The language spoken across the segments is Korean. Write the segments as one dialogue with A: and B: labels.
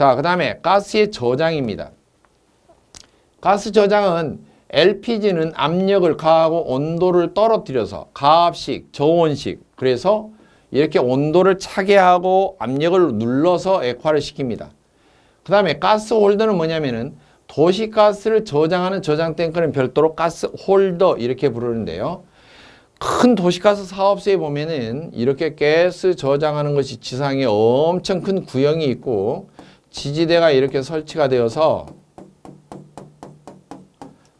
A: 자, 그 다음에 가스의 저장입니다. 가스 저장은 LPG는 압력을 가하고 온도를 떨어뜨려서 가압식, 저온식, 그래서 이렇게 온도를 차게 하고 압력을 눌러서 액화를 시킵니다. 그 다음에 가스 홀더는 뭐냐면은 도시가스를 저장하는 저장 탱크는 별도로 가스 홀더 이렇게 부르는데요. 큰 도시가스 사업소에 보면은 이렇게 가스 저장하는 것이 지상에 엄청 큰 구형이 있고 지지대가 이렇게 설치가 되어서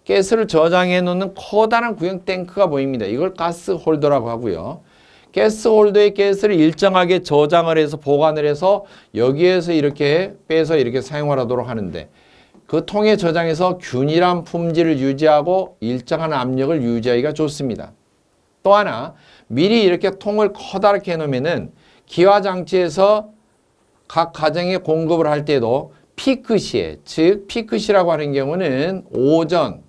A: 가스를 저장해 놓는 커다란 구형 탱크가 보입니다. 이걸 가스 홀더라고 하고요. 가스 홀더의 가스를 일정하게 저장을 해서 보관을 해서 여기에서 이렇게 빼서 이렇게 사용을 하도록 하는데 그 통에 저장해서 균일한 품질을 유지하고 일정한 압력을 유지하기가 좋습니다. 또 하나 미리 이렇게 통을 커다랗게 해놓으면은 기화장치에서 각 가정에 공급을 할 때도 피크 시에, 즉 피크 시라고 하는 경우는 오전,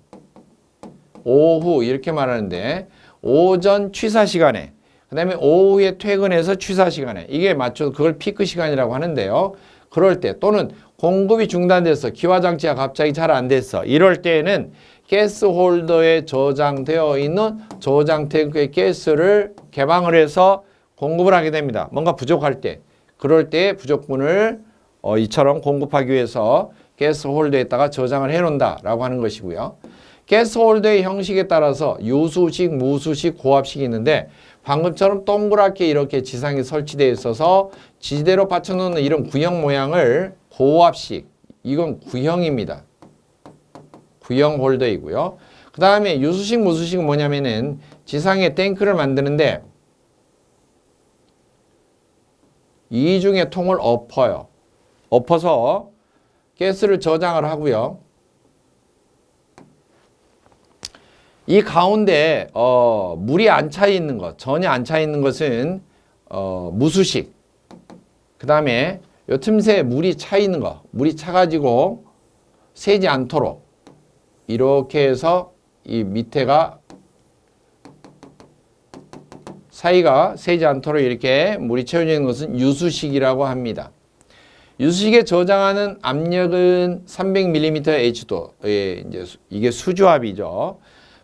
A: 오후 이렇게 말하는데 오전 취사 시간에 그 다음에 오후에 퇴근해서 취사 시간에 이게 맞춰서 그걸 피크 시간이라고 하는데요. 그럴 때 또는 공급이 중단돼서 기화장치가 갑자기 잘 안 됐어. 이럴 때에는 가스 홀더에 저장되어 있는 저장 탱크의 가스를 개방을 해서 공급을 하게 됩니다. 뭔가 부족할 때. 그럴 때 부족분을 이처럼 공급하기 위해서 가스 홀더에다가 저장을 해놓는다라고 하는 것이고요. 가스 홀더의 형식에 따라서 유수식, 무수식, 고압식이 있는데 방금처럼 동그랗게 이렇게 지상에 설치되어 있어서 지대로 받쳐놓는 이런 구형 모양을 고압식, 이건 구형입니다. 구형 홀더이고요. 그 다음에 유수식, 무수식은 뭐냐면은 지상에 탱크를 만드는데 이중에 통을 엎어요. 엎어서 가스를 저장을 하고요. 이 가운데 물이 안 차 있는 것, 전혀 안 차 있는 것은 무수식. 그 다음에 요 틈새에 물이 차 있는 거, 물이 차가지고 새지 않도록 이렇게 해서 이 밑에가 사이가 새지 않도록 이렇게 물이 채워져 있는 것은 유수식이라고 합니다. 유수식에 저장하는 압력은 300mm H2O, 이게 수주압이죠.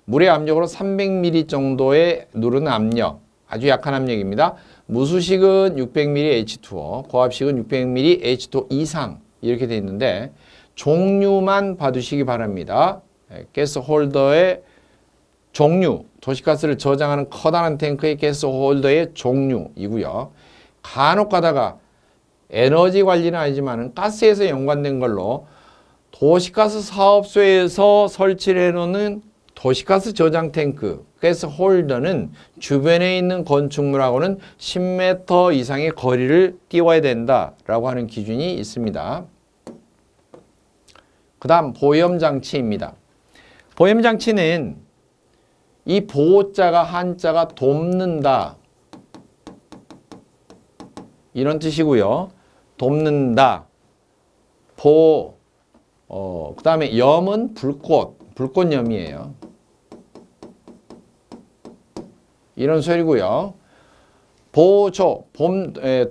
A: 물의 압력으로 300mm 정도에 누르는 압력, 아주 약한 압력입니다. 무수식은 600mm H2O, 고압식은 600mm H2O 이상 이렇게 되어 있는데 종류만 봐두시기 바랍니다. 가스 홀더의 종류, 도시가스를 저장하는 커다란 탱크의 가스 홀더의 종류이고요. 간혹 가다가 에너지 관리는 아니지만 가스에서 연관된 걸로 도시가스 사업소에서 설치를 해놓는 도시가스 저장 탱크, 가스 홀더는 주변에 있는 건축물하고는 10m 이상의 거리를 띄워야 된다라고 하는 기준이 있습니다. 그 다음 보염장치입니다. 보염장치는 이 보자가 한자가 돕는다 이런 뜻이고요. 돕는다. 그 다음에 염은 불꽃염이에요. 이런 소리고요.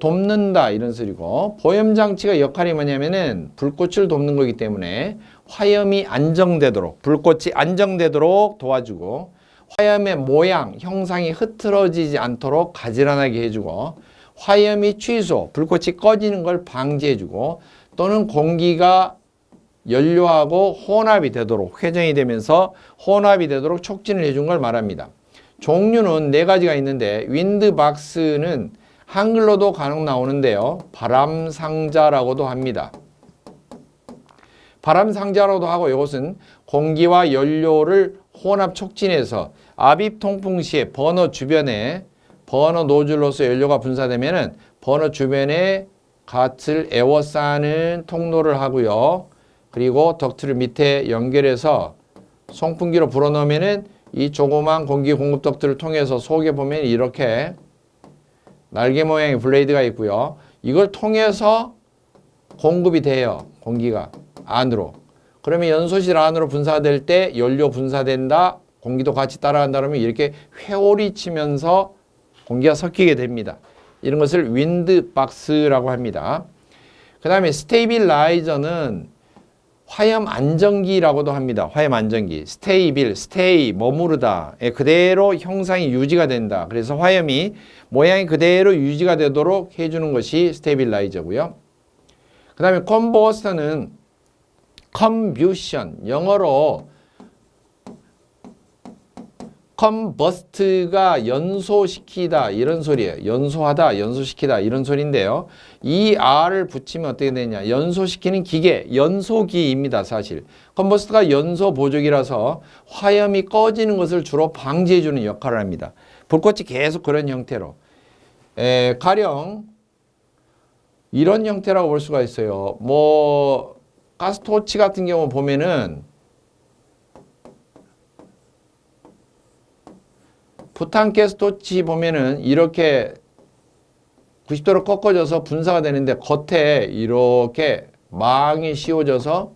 A: 돕는다 이런 소리고 보염장치가 역할이 뭐냐면은 불꽃을 돕는 거기 때문에 화염이 안정되도록 불꽃이 안정되도록 도와주고 화염의 모양, 형상이 흐트러지지 않도록 가지런하게 해주고 화염이 취소, 불꽃이 꺼지는 걸 방지해주고 또는 공기가 연료하고 혼합이 되도록 회전이 되면서 혼합이 되도록 촉진을 해준 걸 말합니다. 종류는 4가지가 있는데 윈드박스는 한글로도 간혹 나오는데요. 바람상자라고도 합니다. 바람상자라고도 하고 이것은 공기와 연료를 혼합 촉진해서 압입 통풍 시에 버너 주변에 버너 노즐로서 연료가 분사되면은 버너 주변에 갓을 에워싸는 통로를 하고요. 그리고 덕트를 밑에 연결해서 송풍기로 불어넣으면은 이 조그만 공기 공급 덕트를 통해서 속에 보면 이렇게 날개 모양의 블레이드가 있고요. 이걸 통해서 공급이 돼요. 공기가 안으로. 그러면 연소실 안으로 분사될 때 연료 분사된다. 공기도 같이 따라간다 그러면 이렇게 회오리 치면서 공기가 섞이게 됩니다. 이런 것을 윈드박스라고 합니다. 그 다음에 스테이빌라이저는 화염 안정기라고도 합니다. 화염 안정기. 스테이, 머무르다. 그대로 형상이 유지가 된다. 그래서 화염이 모양이 그대로 유지가 되도록 해주는 것이 스테이빌라이저고요. 그 다음에 컨버스터는 컨뷰션, 영어로 컨버스트가 연소시키다 이런 소리예요. 연소하다, 연소시키다 이런 소리인데요. 이 R을 붙이면 어떻게 되냐. 연소시키는 기계, 연소기입니다. 사실. 컨버스트가 연소 보조기라서 화염이 꺼지는 것을 주로 방지해주는 역할을 합니다. 불꽃이 계속 그런 형태로. 가령 이런 형태라고 볼 수가 있어요. 뭐 가스토치 같은 경우 보면은 부탄가스토치 보면은 이렇게 90도로 꺾어져서 분사가 되는데 겉에 이렇게 망이 씌워져서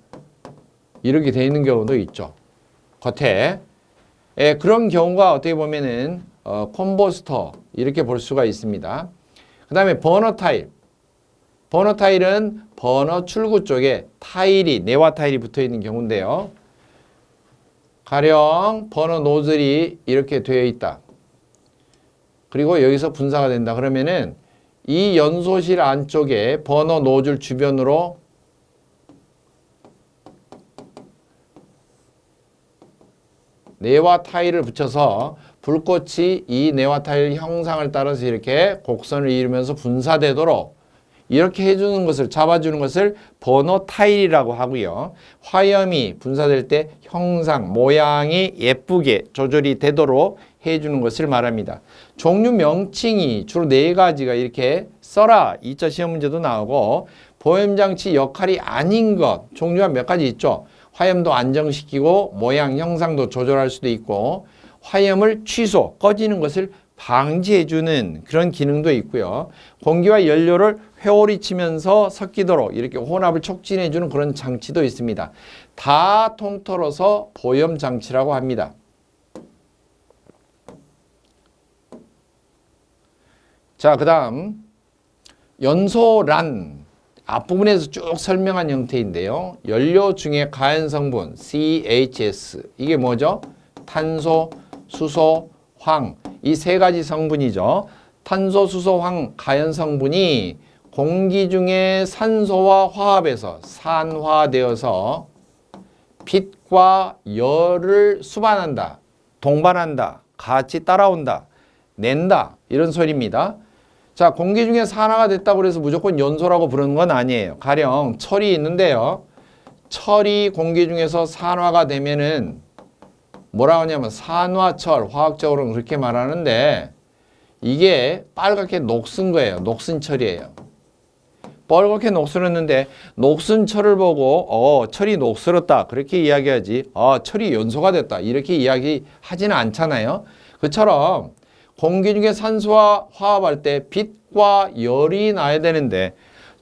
A: 이렇게 되어 있는 경우도 있죠. 겉에. 그런 경우가 어떻게 보면은 컨버스터 이렇게 볼 수가 있습니다. 그 다음에 버너 타일. 버너 타일은 버너 출구 쪽에 타일이, 내화 타일이 붙어 있는 경우인데요. 가령 버너 노즐이 이렇게 되어 있다. 그리고 여기서 분사가 된다. 그러면은 이 연소실 안쪽에 버너 노즐 주변으로 내화 타일을 붙여서 불꽃이 이 내화 타일 형상을 따라서 이렇게 곡선을 이루면서 분사되도록 이렇게 해주는 것을, 잡아주는 것을 버너 타일이라고 하고요. 화염이 분사될 때 형상, 모양이 예쁘게 조절이 되도록 해주는 것을 말합니다. 종류 명칭이 주로 4가지가 이렇게 써라. 2차 시험 문제도 나오고 보염장치 역할이 아닌 것, 종류가 몇 가지 있죠. 화염도 안정시키고 모양, 형상도 조절할 수도 있고 화염을 취소, 꺼지는 것을 방지해주는 그런 기능도 있고요. 공기와 연료를 회오리 치면서 섞이도록 이렇게 혼합을 촉진해주는 그런 장치도 있습니다. 다 통틀어서 보염장치라고 합니다. 자, 그 다음 연소란 앞부분에서 쭉 설명한 형태인데요. 연료 중에 가연성분 CHS 이게 뭐죠? 탄소, 수소, 황 이 3가지 성분이죠. 탄소, 수소, 황 가연성분이 공기 중에 산소와 화합해서 산화되어서 빛과 열을 수반한다, 동반한다, 같이 따라온다, 낸다 이런 소리입니다. 자, 공기 중에 산화가 됐다고 해서 무조건 연소라고 부르는 건 아니에요. 가령 철이 있는데요. 철이 공기 중에서 산화가 되면은 뭐라고 하냐면 산화철, 화학적으로는 그렇게 말하는데 이게 빨갛게 녹슨 거예요. 녹슨 철이에요. 빨갛게 녹슬었는데 녹슨 철을 보고 철이 녹슬었다 그렇게 이야기하지 철이 연소가 됐다 이렇게 이야기하지는 않잖아요. 그처럼 공기 중에 산소와 화합할 때 빛과 열이 나야 되는데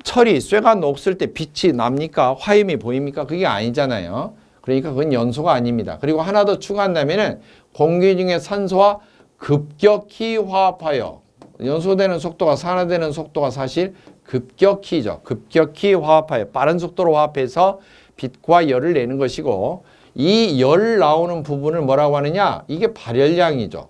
A: 철이 쇠가 녹슬 때 빛이 납니까? 화염이 보입니까? 그게 아니잖아요. 그러니까 그건 연소가 아닙니다. 그리고 하나 더 추가한다면은 공기 중에 산소와 급격히 화합하여 연소되는 속도가 산화되는 속도가 사실 급격히죠. 급격히 화합하여 빠른 속도로 화합해서 빛과 열을 내는 것이고 이 열 나오는 부분을 뭐라고 하느냐? 이게 발열량이죠.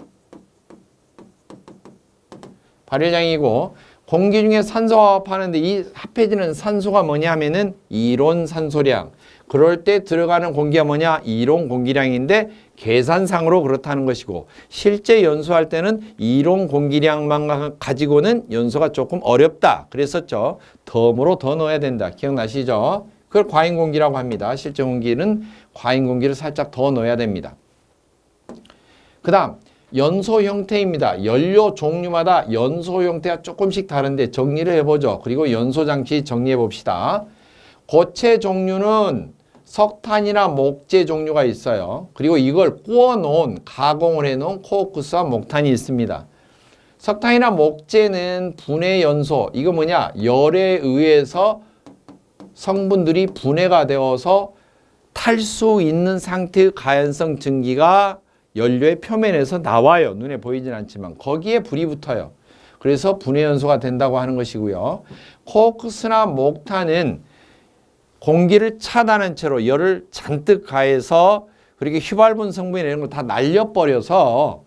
A: 발열량이고 공기 중에 산소와 화합하는데 이 합해지는 산소가 뭐냐 하면은 이론 산소량. 그럴 때 들어가는 공기가 뭐냐? 이론 공기량인데 계산상으로 그렇다는 것이고 실제 연소할 때는 이론 공기량만 가지고는 연소가 조금 어렵다. 그랬었죠. 덤으로 더 넣어야 된다. 기억나시죠? 그걸 과잉 공기라고 합니다. 실제 공기는 과잉 공기를 살짝 더 넣어야 됩니다. 그 다음 연소 형태입니다. 연료 종류마다 연소 형태가 조금씩 다른데 정리를 해보죠. 그리고 연소 장치 정리해 봅시다. 고체 종류는 석탄이나 목재 종류가 있어요. 그리고 이걸 구워놓은, 가공을 해놓은 코크스와 목탄이 있습니다. 석탄이나 목재는 분해 연소, 이거 뭐냐? 열에 의해서 성분들이 분해가 되어서 탈 수 있는 상태의 가연성 증기가 연료의 표면에서 나와요. 눈에 보이진 않지만 거기에 불이 붙어요. 그래서 분해 연소가 된다고 하는 것이고요. 코크스나 목탄은 공기를 차단한 채로 열을 잔뜩 가해서 그렇게 휘발분 성분이나 이런 걸 다 날려버려서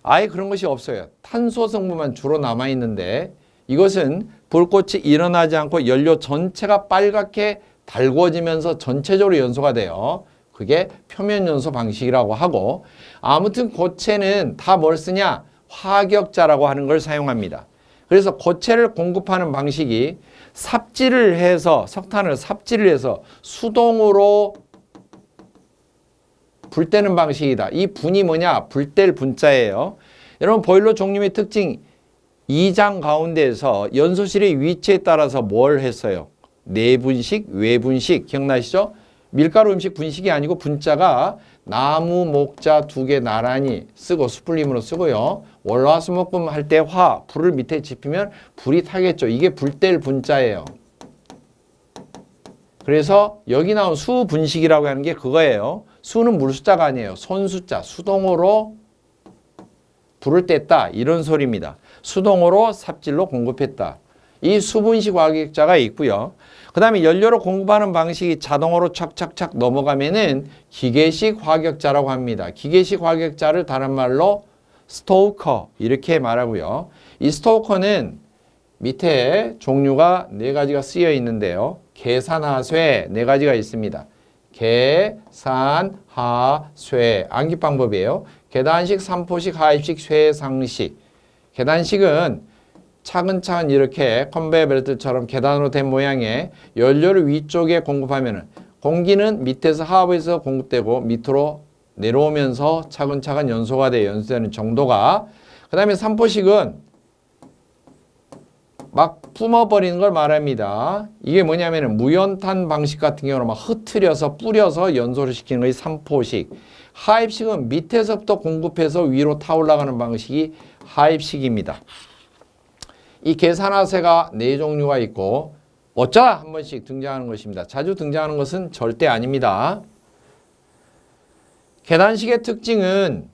A: 아예 그런 것이 없어요. 탄소 성분만 주로 남아있는데 이것은 불꽃이 일어나지 않고 연료 전체가 빨갛게 달구어지면서 전체적으로 연소가 돼요. 그게 표면 연소 방식이라고 하고 아무튼 고체는 다 뭘 쓰냐? 화격자라고 하는 걸 사용합니다. 그래서 고체를 공급하는 방식이 삽질을 해서 석탄을 삽질을 해서 수동으로 불 떼는 방식이다. 이 분이 뭐냐? 불 뗄 분자예요. 여러분 보일러 종류의 특징 2장 가운데에서 연소실의 위치에 따라서 뭘 했어요? 내분식, 외분식 기억나시죠? 밀가루 음식 분식이 아니고 분자가 나무, 목자 두 개 나란히 쓰고 숯불림으로 쓰고요. 월화수목금 할 때 불을 밑에 지피면 불이 타겠죠. 이게 불 뗄 분자예요. 그래서 여기 나온 수분식이라고 하는 게 그거예요. 수는 물숫자가 아니에요. 손숫자, 수동으로 불을 뗐다 이런 소리입니다. 수동으로 삽질로 공급했다. 이 수분식 화격자가 있고요. 그 다음에 연료로 공급하는 방식이 자동으로 착착착 넘어가면은 기계식 화격자라고 합니다. 기계식 화격자를 다른 말로 스토커 이렇게 말하고요. 이 스토커는 밑에 종류가 4가지가 쓰여 있는데요. 계산하쇠 4가지가 있습니다. 계산하쇠 암기 방법이에요. 계단식, 삼포식, 하입식, 쇠상식. 계단식은 차근차근 이렇게 컨베이어 벨트처럼 계단으로 된 모양의 연료를 위쪽에 공급하면은 공기는 밑에서 하부에서 공급되고 밑으로 내려오면서 차근차근 연소가 돼 연소되는 정도가. 그 다음에 삼포식은 막 뿜어버리는 걸 말합니다. 이게 뭐냐면은 무연탄 방식 같은 경우는 막 흐트려서 뿌려서 연소를 시키는 것이 삼포식. 하입식은 밑에서부터 공급해서 위로 타올라가는 방식이 하입식입니다. 이 계산하쇠가 4종류가 있고 어쩌다 한 번씩 등장하는 것입니다. 자주 등장하는 것은 절대 아닙니다. 계단식의 특징은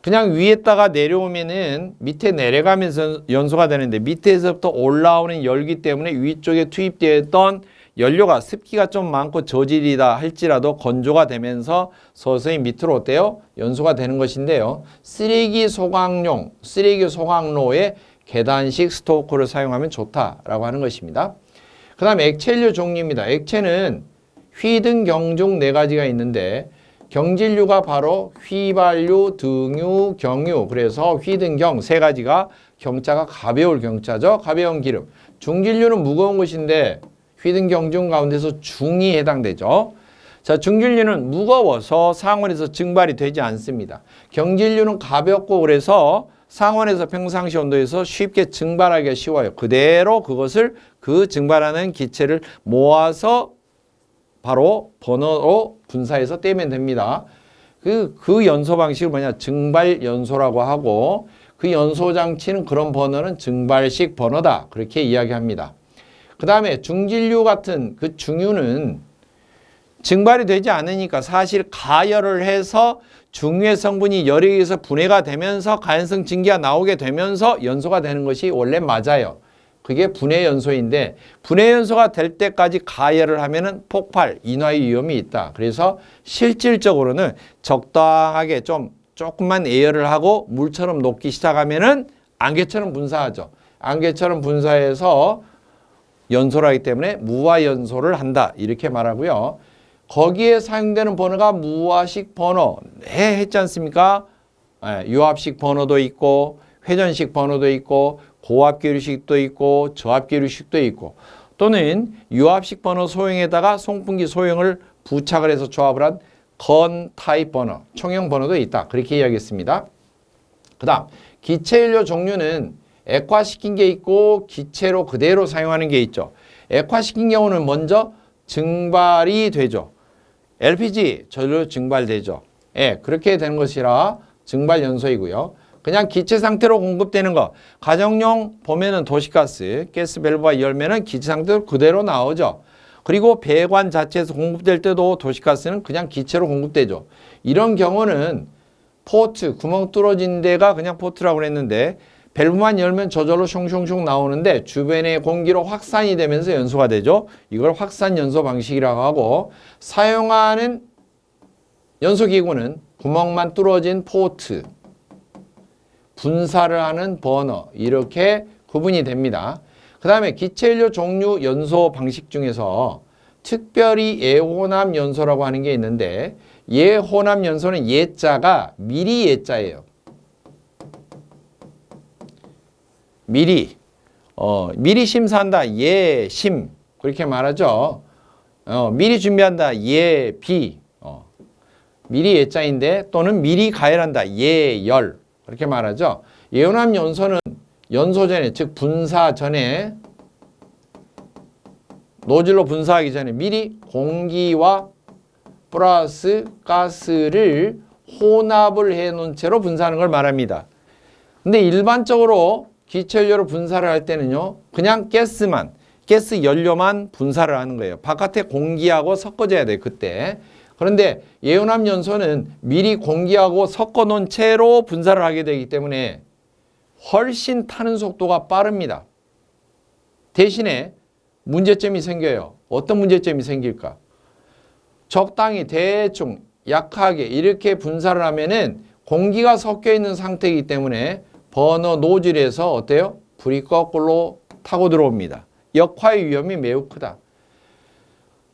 A: 그냥 위에다가 내려오면은 밑에 내려가면서 연소가 되는데 밑에서부터 올라오는 열기 때문에 위쪽에 투입되었던 연료가 습기가 좀 많고 저질이다 할지라도 건조가 되면서 서서히 밑으로 어때요? 연소가 되는 것인데요. 쓰레기 소각로에 계단식 스토커를 사용하면 좋다라고 하는 것입니다. 그 다음에 액체연료 종류입니다. 액체는 휘등, 경중 4가지가 있는데 경질류가 바로 휘발유, 등유, 경유. 그래서 휘등경 3가지가 경자가 가벼울 경자죠. 가벼운 기름. 중질류는 무거운 것인데 휘등경중 가운데서 중이 해당되죠. 자, 중질류는 무거워서 상온에서 증발이 되지 않습니다. 경질류는 가볍고 그래서 상온에서 평상시 온도에서 쉽게 증발하기가 쉬워요. 그대로 그것을 그 증발하는 기체를 모아서 바로 버너로 분사해서 떼면 됩니다. 그 연소 방식을 뭐냐? 증발 연소라고 하고 그 연소 장치는 그런 버너는 증발식 버너다. 그렇게 이야기합니다. 그 다음에 중질류 같은 그 중유는 증발이 되지 않으니까 사실 가열을 해서 중유의 성분이 열에 의해서 분해가 되면서 가연성 증기가 나오게 되면서 연소가 되는 것이 원래 맞아요. 그게 분해 연소인데 분해 연소가 될 때까지 가열을 하면은 폭발, 인화의 위험이 있다. 그래서 실질적으로는 적당하게 조금만 애열을 하고 물처럼 녹기 시작하면은 안개처럼 분사하죠. 안개처럼 분사해서 연소를 하기 때문에 무화 연소를 한다. 이렇게 말하고요. 거기에 사용되는 버너가 무화식 버너. 네, 했지 않습니까? 네, 유압식 버너도 있고 회전식 버너도 있고 고압계류식도 있고 저압계류식도 있고 또는 유압식 버너 소형에다가 송풍기 소형을 부착을 해서 조합을 한 건 타입 버너, 총형 버너도 있다. 그렇게 이야기했습니다. 그 다음 기체연료 종류는 액화시킨 게 있고 기체로 그대로 사용하는 게 있죠. 액화시킨 경우는 먼저 증발이 되죠. LPG 저절로 증발되죠. 예, 그렇게 되는 것이라 증발 연소이고요. 그냥 기체 상태로 공급되는 거. 가정용 보면은 도시가스, 가스 밸브가 열면은 기체 상태로 그대로 나오죠. 그리고 배관 자체에서 공급될 때도 도시가스는 그냥 기체로 공급되죠. 이런 경우는 포트, 구멍 뚫어진 데가 그냥 포트라고 그랬는데 밸브만 열면 저절로 숑숑숑 나오는데 주변의 공기로 확산이 되면서 연소가 되죠. 이걸 확산 연소 방식이라고 하고, 사용하는 연소기구는 구멍만 뚫어진 포트, 분사를 하는 버너, 이렇게 구분이 됩니다. 그 다음에 기체연료 종류 연소 방식 중에서 특별히 예호남 연소라고 하는 게 있는데, 예호남 연소는 예자가 미리 예자예요. 미리 심사한다, 예심, 그렇게 말하죠. 미리 준비한다, 예비, 미리 예자인데, 또는 미리 가열한다, 예열, 그렇게 말하죠. 예호남 연소는 연소 전에, 즉 분사 전에, 노즐로 분사하기 전에 미리 공기와 플러스 가스를 혼합을 해 놓은 채로 분사하는 걸 말합니다. 근데 일반적으로 기체연료로 분사를 할 때는요, 그냥 가스 연료만 분사를 하는 거예요. 바깥에 공기하고 섞어줘야 돼요, 그때. 그런데 예호남 연소는 미리 공기하고 섞어 놓은 채로 분사를 하게 되기 때문에 훨씬 타는 속도가 빠릅니다. 대신에 문제점이 생겨요. 어떤 문제점이 생길까? 적당히 대충 약하게 이렇게 분사를 하면은 공기가 섞여 있는 상태이기 때문에 버너 노즐에서 어때요? 불이 거꾸로 타고 들어옵니다. 역화의 위험이 매우 크다.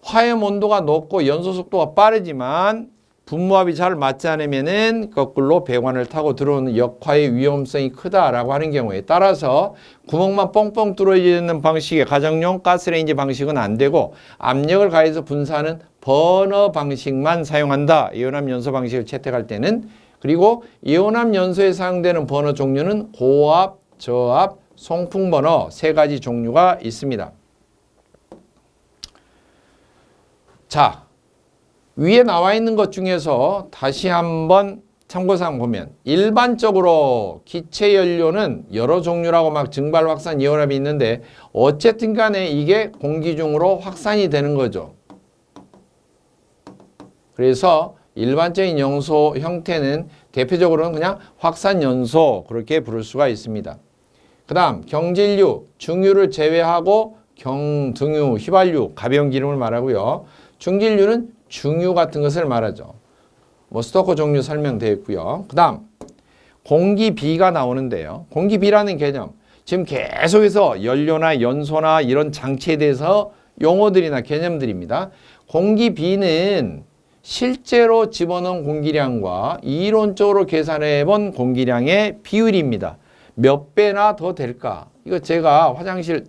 A: 화염 온도가 높고 연소 속도가 빠르지만 분무합이 잘 맞지 않으면은 거꾸로 배관을 타고 들어오는 역화의 위험성이 크다라고 하는 경우에 따라서 구멍만 뻥뻥 뚫어지는 방식의 가정용 가스레인지 방식은 안 되고, 압력을 가해서 분사하는 버너 방식만 사용한다. 이온암 연소 방식을 채택할 때는. 그리고 이온암 연소에 사용되는 버너 종류는 고압, 저압, 송풍 버너 세 가지 종류가 있습니다. 자, 위에 나와 있는 것 중에서 다시 한번 참고사항 보면, 일반적으로 기체연료는 여러 종류라고 막 증발, 확산, 이온압이 있는데 어쨌든 간에 이게 공기 중으로 확산이 되는 거죠. 그래서 일반적인 연소 형태는 대표적으로는 그냥 확산연소, 그렇게 부를 수가 있습니다. 그 다음 경질유, 중유를 제외하고 경등유, 휘발유, 가벼운 기름을 말하고요. 중질유는 중유 같은 것을 말하죠. 스토커 종류 설명되어 있고요. 그 다음 공기비가 나오는데요. 공기비라는 개념, 지금 계속해서 연료나 연소나 이런 장치에 대해서 용어들이나 개념들입니다. 공기비는 실제로 집어넣은 공기량과 이론적으로 계산해 본 공기량의 비율입니다. 몇 배나 더 될까? 이거 제가 화장실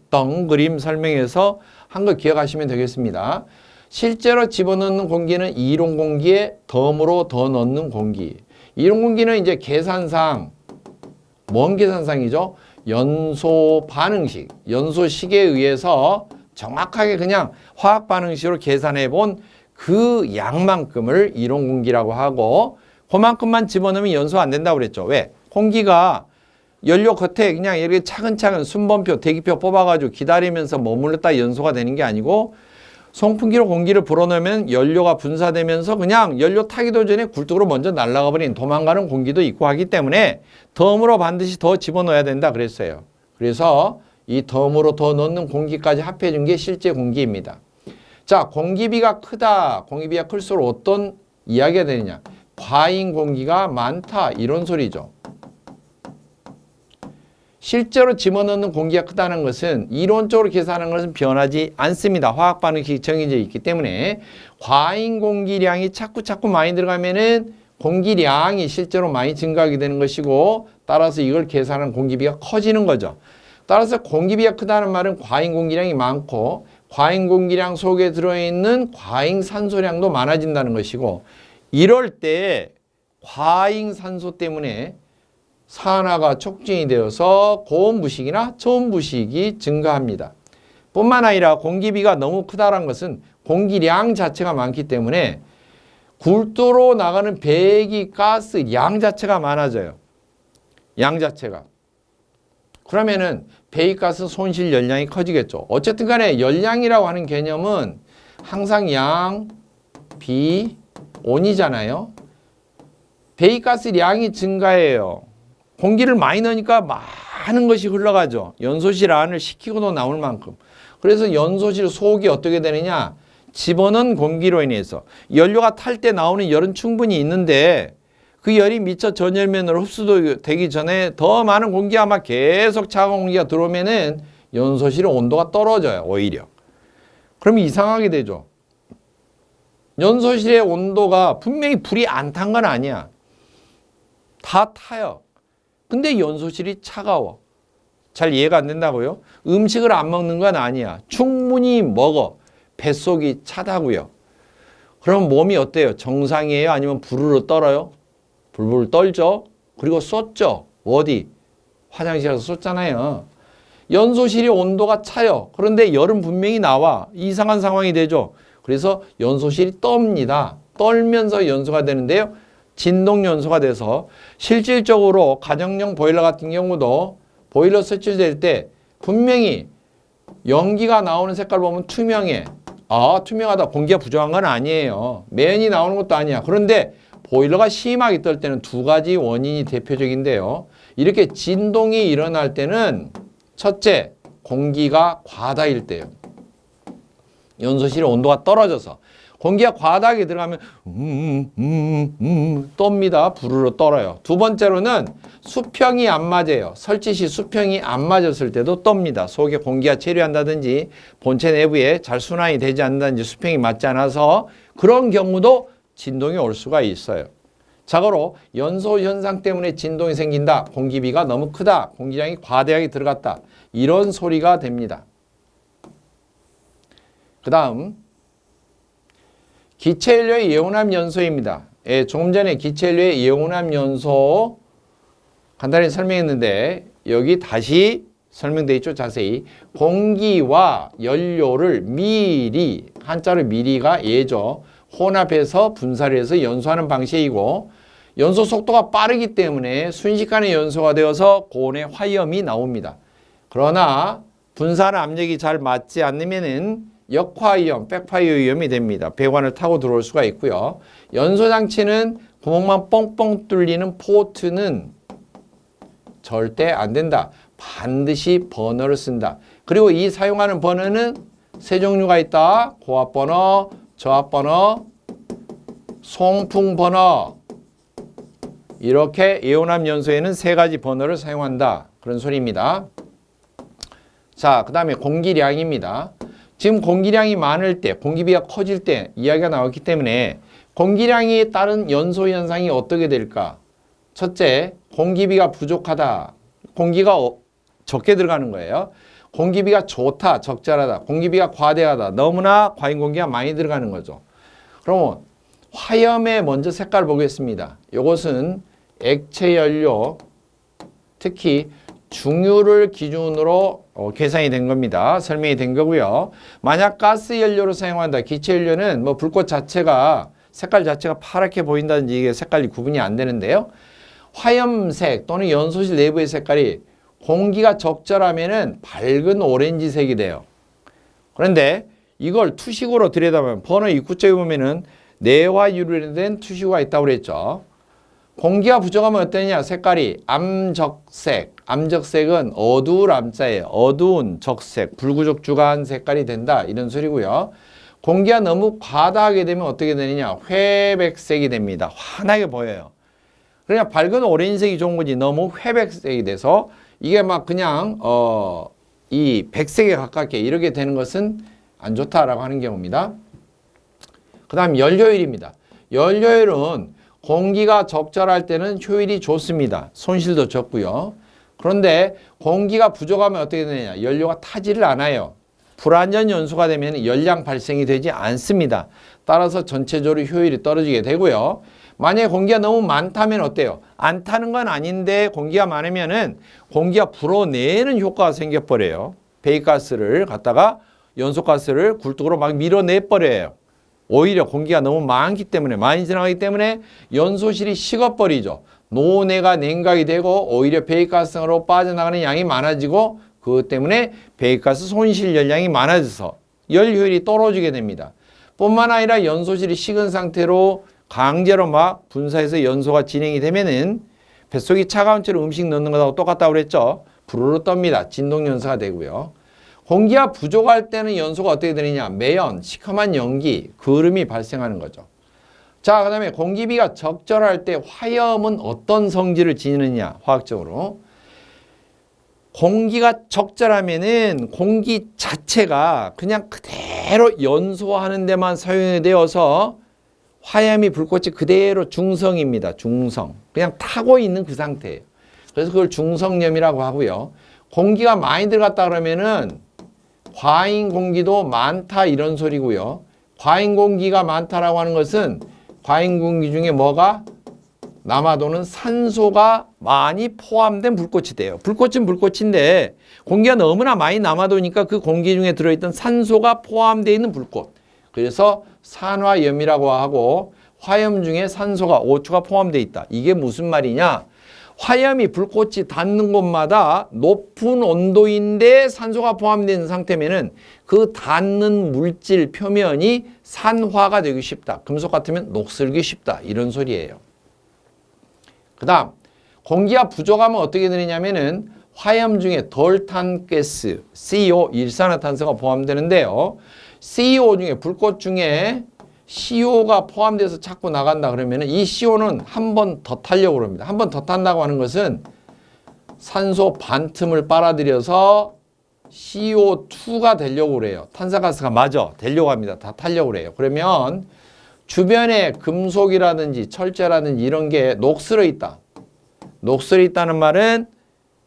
A: 그림 설명해서 한 거 기억하시면 되겠습니다. 실제로 집어넣는 공기는 이론 공기에 덤으로 더 넣는 공기. 이론 공기는 이제 계산상, 뭔 계산상이죠? 연소 반응식, 연소식에 의해서 정확하게 그냥 화학 반응식으로 계산해 본 그 양만큼을 이론 공기라고 하고, 그만큼만 집어넣으면 연소 안 된다고 그랬죠. 왜? 공기가 연료 겉에 그냥 이렇게 차근차근 순번표, 대기표 뽑아가지고 기다리면서 머물렀다 연소가 되는 게 아니고, 송풍기로 공기를 불어넣으면 연료가 분사되면서 그냥 연료 타기도 전에 굴뚝으로 먼저 날아가 버린 도망가는 공기도 있고 하기 때문에 덤으로 반드시 더 집어넣어야 된다 그랬어요. 그래서 이 덤으로 더 넣는 공기까지 합해 준 게 실제 공기입니다. 자, 공기비가 크다. 공기비가 클수록 어떤 이야기가 되느냐? 과잉 공기가 많다. 이런 소리죠. 실제로 집어넣는 공기가 크다는 것은 이론적으로 계산하는 것은 변하지 않습니다. 화학 반응식이 정해져 있기 때문에 과잉 공기량이 자꾸 많이 들어가면은 공기량이 실제로 많이 증가하게 되는 것이고, 따라서 이걸 계산하는 공기비가 커지는 거죠. 따라서 공기비가 크다는 말은 과잉 공기량이 많고, 과잉 공기량 속에 들어있는 과잉 산소량도 많아진다는 것이고, 이럴 때 과잉 산소 때문에 산화가 촉진이 되어서 고온부식이나 초온부식이 증가합니다. 뿐만 아니라 공기비가 너무 크다는 것은 공기량 자체가 많기 때문에 굴도로 나가는 배기 가스 양 자체가 많아져요. 양 자체가. 그러면은 배기가스 손실 열량이 커지겠죠. 어쨌든 간에 열량이라고 하는 개념은 항상 양, 비, 온이잖아요. 배기가스 량이 증가해요. 공기를 많이 넣으니까 많은 것이 흘러가죠. 연소실 안을 식히고도 나올 만큼. 그래서 연소실 속이 어떻게 되느냐? 집어넣은 공기로 인해서 연료가 탈 때 나오는 열은 충분히 있는데 그 열이 미처 전열면으로 흡수되기 전에 더 많은 공기가 막 계속 차가운 공기가 들어오면은 연소실의 온도가 떨어져요. 오히려. 그럼 이상하게 되죠. 연소실의 온도가 분명히 불이 안 탄 건 아니야. 다 타요. 근데 연소실이 차가워. 잘 이해가 안 된다고요? 음식을 안 먹는 건 아니야. 충분히 먹어. 뱃속이 차다고요. 그럼 몸이 어때요? 정상이에요? 아니면 부르르 떨어요? 불불 떨죠? 그리고 쏟죠? 어디? 화장실에서 쏟잖아요. 연소실의 온도가 차요. 그런데 열은 분명히 나와. 이상한 상황이 되죠. 그래서 연소실이 떱니다. 떨면서 연소가 되는데요. 진동 연소가 돼서 실질적으로 가정용 보일러 같은 경우도 보일러 설치될 때 분명히 연기가 나오는 색깔 보면 투명해. 아, 투명하다. 공기가 부족한 건 아니에요. 매연이 나오는 것도 아니야. 그런데 보일러가 심하게 떨 때는 두 가지 원인이 대표적인데요. 이렇게 진동이 일어날 때는 첫째, 공기가 과다일 때요. 연소실의 온도가 떨어져서 공기가 과다하게 들어가면 떱니다. 부르르 떨어요. 두 번째로는 수평이 안 맞아요. 설치 시 수평이 안 맞았을 때도 떱니다. 속에 공기가 체류한다든지 본체 내부에 잘 순환이 되지 않는다든지 수평이 맞지 않아서 그런 경우도 진동이 올 수가 있어요. 자고로 연소 현상 때문에 진동이 생긴다. 공기비가 너무 크다. 공기량이 과다하게 들어갔다. 이런 소리가 됩니다. 그 다음 기체연료의 이온암 연소입니다. 예, 조금 전에 기체연료의 이온암 연소 간단히 설명했는데 여기 다시 설명되어 있죠. 자세히 공기와 연료를 미리, 한자로 미리가 예죠. 혼합해서 분사를 해서 연소하는 방식이고 연소 속도가 빠르기 때문에 순식간에 연소가 되어서 고온의 화염이 나옵니다. 그러나 분사하는 압력이 잘 맞지 않으면은 역화이온, 백파이어 위험이 됩니다. 배관을 타고 들어올 수가 있고요. 연소장치는 구멍만 뻥뻥 뚫리는 포트는 절대 안 된다. 반드시 버너를 쓴다. 그리고 이 사용하는 버너는 세 종류가 있다. 고압 버너, 저압 버너, 송풍 버너. 이렇게 이온암 연소에는 세 가지 버너를 사용한다. 그런 소리입니다. 자, 그 다음에 공기량입니다. 지금 공기량이 많을 때, 공기비가 커질 때 이야기가 나왔기 때문에 공기량에 따른 연소 현상이 어떻게 될까? 첫째, 공기비가 부족하다. 공기가 적게 들어가는 거예요. 공기비가 좋다, 적절하다. 공기비가 과대하다. 너무나 과잉 공기가 많이 들어가는 거죠. 그러면 화염의 먼저 색깔 보겠습니다. 이것은 액체 연료, 특히 중유를 기준으로 계산이 된 겁니다. 설명이 된 거고요. 만약 가스 연료로 사용한다. 기체 연료는 뭐 불꽃 자체가 색깔 자체가 파랗게 보인다든지 이게 색깔이 구분이 안 되는데요. 화염색 또는 연소실 내부의 색깔이 공기가 적절하면은 밝은 오렌지색이 돼요. 그런데 이걸 투식으로 들여다보면 버너 입구 쪽에 보면은 내화유리로 된 투식구가 있다고 그랬죠. 공기가 부족하면 어떠냐? 색깔이 암적색. 암적색은 어두울 암자예요. 어두운 적색, 불구족주간 색깔이 된다. 이런 소리고요. 공기가 너무 과다하게 되면 어떻게 되느냐? 회백색이 됩니다. 환하게 보여요. 그냥 밝은 오렌지색이 좋은 거지 너무 회백색이 돼서 이게 막 그냥 이 백색에 가깝게 이렇게 되는 것은 안 좋다라고 하는 경우입니다. 그 다음 연료율입니다. 연료율은 공기가 적절할 때는 효율이 좋습니다. 손실도 적고요. 그런데 공기가 부족하면 어떻게 되느냐? 연료가 타지를 않아요. 불완전 연소가 되면 열량 발생이 되지 않습니다. 따라서 전체적으로 효율이 떨어지게 되고요. 만약에 공기가 너무 많다면 어때요? 안 타는 건 아닌데 공기가 많으면은 공기가 불어내는 효과가 생겨버려요. 배기가스를 갖다가 연소가스를 굴뚝으로 막 밀어내버려요. 오히려 공기가 너무 많기 때문에 많이 지나가기 때문에 연소실이 식어버리죠. 노내가 냉각이 되고 오히려 배기가스로 빠져나가는 양이 많아지고 그것 때문에 배기가스 손실 열량이 많아져서 열 효율이 떨어지게 됩니다. 뿐만 아니라 연소실이 식은 상태로 강제로 막 분사해서 연소가 진행이 되면은 뱃속이 차가운 채로 음식 넣는 것하고 똑같다고 그랬죠. 부르르 떱니다. 진동연소가 되고요. 공기가 부족할 때는 연소가 어떻게 되느냐? 매연, 시커먼 연기, 그름이 발생하는 거죠. 자, 그 다음에 공기비가 적절할 때 화염은 어떤 성질을 지니느냐? 화학적으로. 공기가 적절하면은 공기 자체가 그냥 그대로 연소하는 데만 사용이 되어서 화염이 불꽃이 그대로 중성입니다. 중성. 그냥 타고 있는 그 상태예요. 그래서 그걸 중성염이라고 하고요. 공기가 많이 들어갔다 그러면은 과잉 공기도 많다 이런 소리고요. 과잉 공기가 많다라고 하는 것은 과잉 공기 중에 뭐가 남아도는 산소가 많이 포함된 불꽃이 돼요. 불꽃은 불꽃인데 공기가 너무나 많이 남아도니까 그 공기 중에 들어있던 산소가 포함되어 있는 불꽃. 그래서 산화염이라고 하고 화염 중에 산소가 O2가 포함되어 있다. 이게 무슨 말이냐? 화염이 불꽃이 닿는 곳마다 높은 온도인데 산소가 포함된 상태면은 그 닿는 물질 표면이 산화가 되기 쉽다. 금속 같으면 녹슬기 쉽다. 이런 소리예요. 그 다음 공기가 부족하면 어떻게 되느냐면은 화염 중에 덜 탄 가스 CO, 일산화탄소가 포함되는데요. CO 중에 불꽃 중에 CO가 포함돼서 자꾸 나간다 그러면 이 CO는 한 번 더 타려고 합니다. 한 번 더 탄다고 하는 것은 산소 반틈을 빨아들여서 CO2가 되려고 그래요. 탄산가스가 마저 되려고 합니다. 다 타려고 그래요. 그러면 주변에 금속이라든지 철제라든지 이런 게 녹슬어 있다. 녹슬어 있다는 말은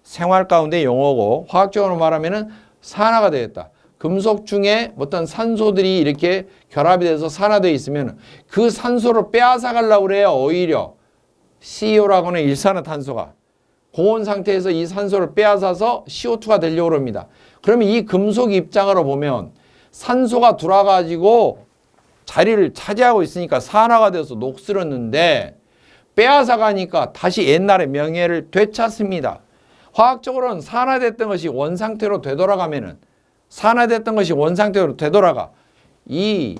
A: 생활 가운데 용어고 화학적으로 말하면은 산화가 되었다. 금속 중에 어떤 산소들이 이렇게 결합이 돼서 산화되어 있으면 그 산소를 빼앗아 가려고 그래요. 오히려 CO라고 하는 일산화탄소가 고온 상태에서 이 산소를 빼앗아서 CO2가 되려고 합니다. 그러면 이 금속 입장으로 보면 산소가 돌아가지고 자리를 차지하고 있으니까 산화가 돼서 녹슬었는데 빼앗아 가니까 다시 옛날의 명예를 되찾습니다. 화학적으로는 산화됐던 것이 원상태로 되돌아가면은 산화됐던 것이 원상태로 되돌아가 이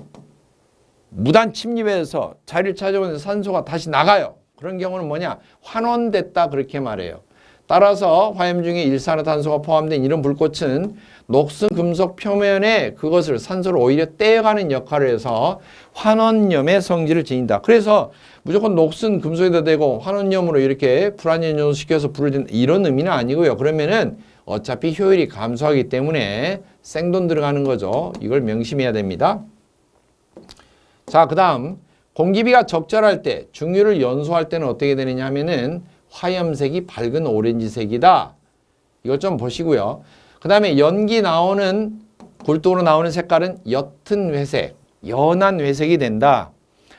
A: 무단 침입에서 자리를 차지하는 산소가 다시 나가요. 그런 경우는 뭐냐? 환원됐다 그렇게 말해요. 따라서 화염 중에 일산화탄소가 포함된 이런 불꽃은 녹슨 금속 표면에 그것을 산소를 오히려 떼어가는 역할을 해서 환원염의 성질을 지닌다. 그래서 무조건 녹슨 금속에다 대고 환원염으로 이렇게 불완전 연소시켜서 불을 든 이런 의미는 아니고요. 그러면은 어차피 효율이 감소하기 때문에 생돈 들어가는 거죠. 이걸 명심해야 됩니다. 자, 그 다음 공기비가 적절할 때 중유를 연소할 때는 어떻게 되느냐 하면은 화염색이 밝은 오렌지색이다. 이것 좀 보시고요. 그 다음에 연기 나오는 굴뚝으로 나오는 색깔은 옅은 회색, 연한 회색이 된다.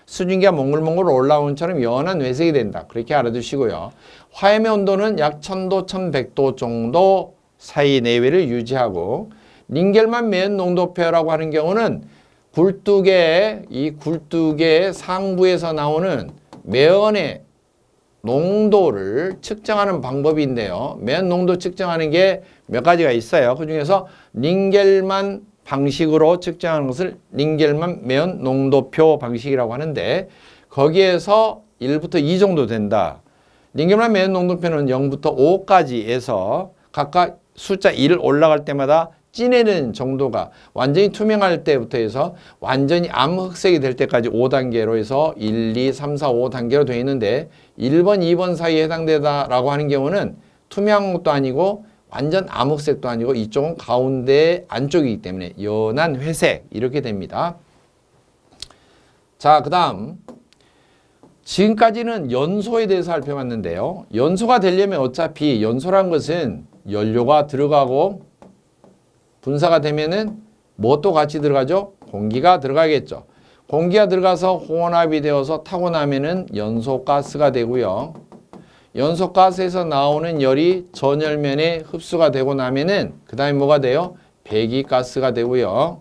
A: 수증기가 몽글몽글 올라오는 처럼 연한 회색이 된다. 그렇게 알아두시고요. 화염의 온도는 약 1000도, 1100도 정도 사이 내외를 유지하고 링겔만 매연 농도표라고 하는 경우는 이 굴뚝의 상부에서 나오는 매연의 농도를 측정하는 방법인데요. 매연 농도 측정하는 게 몇 가지가 있어요. 그 중에서 링겔만 방식으로 측정하는 것을 링겔만 매연 농도표 방식이라고 하는데 거기에서 1부터 2 정도 된다. 링겔만 매연 농도표는 0부터 5까지에서 각각 숫자 1 올라갈 때마다 진해는 정도가 완전히 투명할 때부터 해서 완전히 암흑색이 될 때까지 5단계로 해서 1, 2, 3, 4, 5단계로 되어 있는데 1번, 2번 사이에 해당되다라고 하는 경우는 투명한 것도 아니고 완전 암흑색도 아니고 이쪽은 가운데 안쪽이기 때문에 연한 회색 이렇게 됩니다. 자, 그 다음 지금까지는 연소에 대해서 살펴봤는데요. 연소가 되려면 어차피 연소란 것은 연료가 들어가고 분사가 되면은 뭣도 같이 들어가죠? 공기가 들어가겠죠. 공기가 들어가서 혼합이 되어서 타고 나면은 연소가스가 되고요. 연소가스에서 나오는 열이 전열면에 흡수가 되고 나면은 그 다음에 뭐가 돼요? 배기가스가 되고요.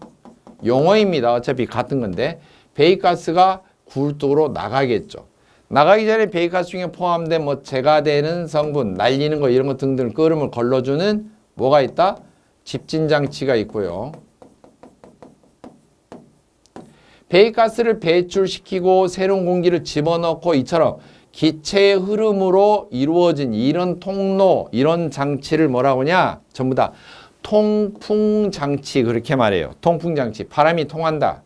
A: 용어입니다. 어차피 같은 건데 배기가스가 굴뚝으로 나가겠죠. 나가기 전에 배기가스 중에 포함된 뭐 제가되는 성분, 날리는 거 이런 거 등등 끓음을 걸러주는 뭐가 있다? 집진장치가 있고요. 배기가스를 배출시키고 새로운 공기를 집어넣고 이처럼 기체의 흐름으로 이루어진 이런 통로, 이런 장치를 뭐라고 하냐? 전부 다 통풍장치 그렇게 말해요. 통풍장치. 바람이 통한다.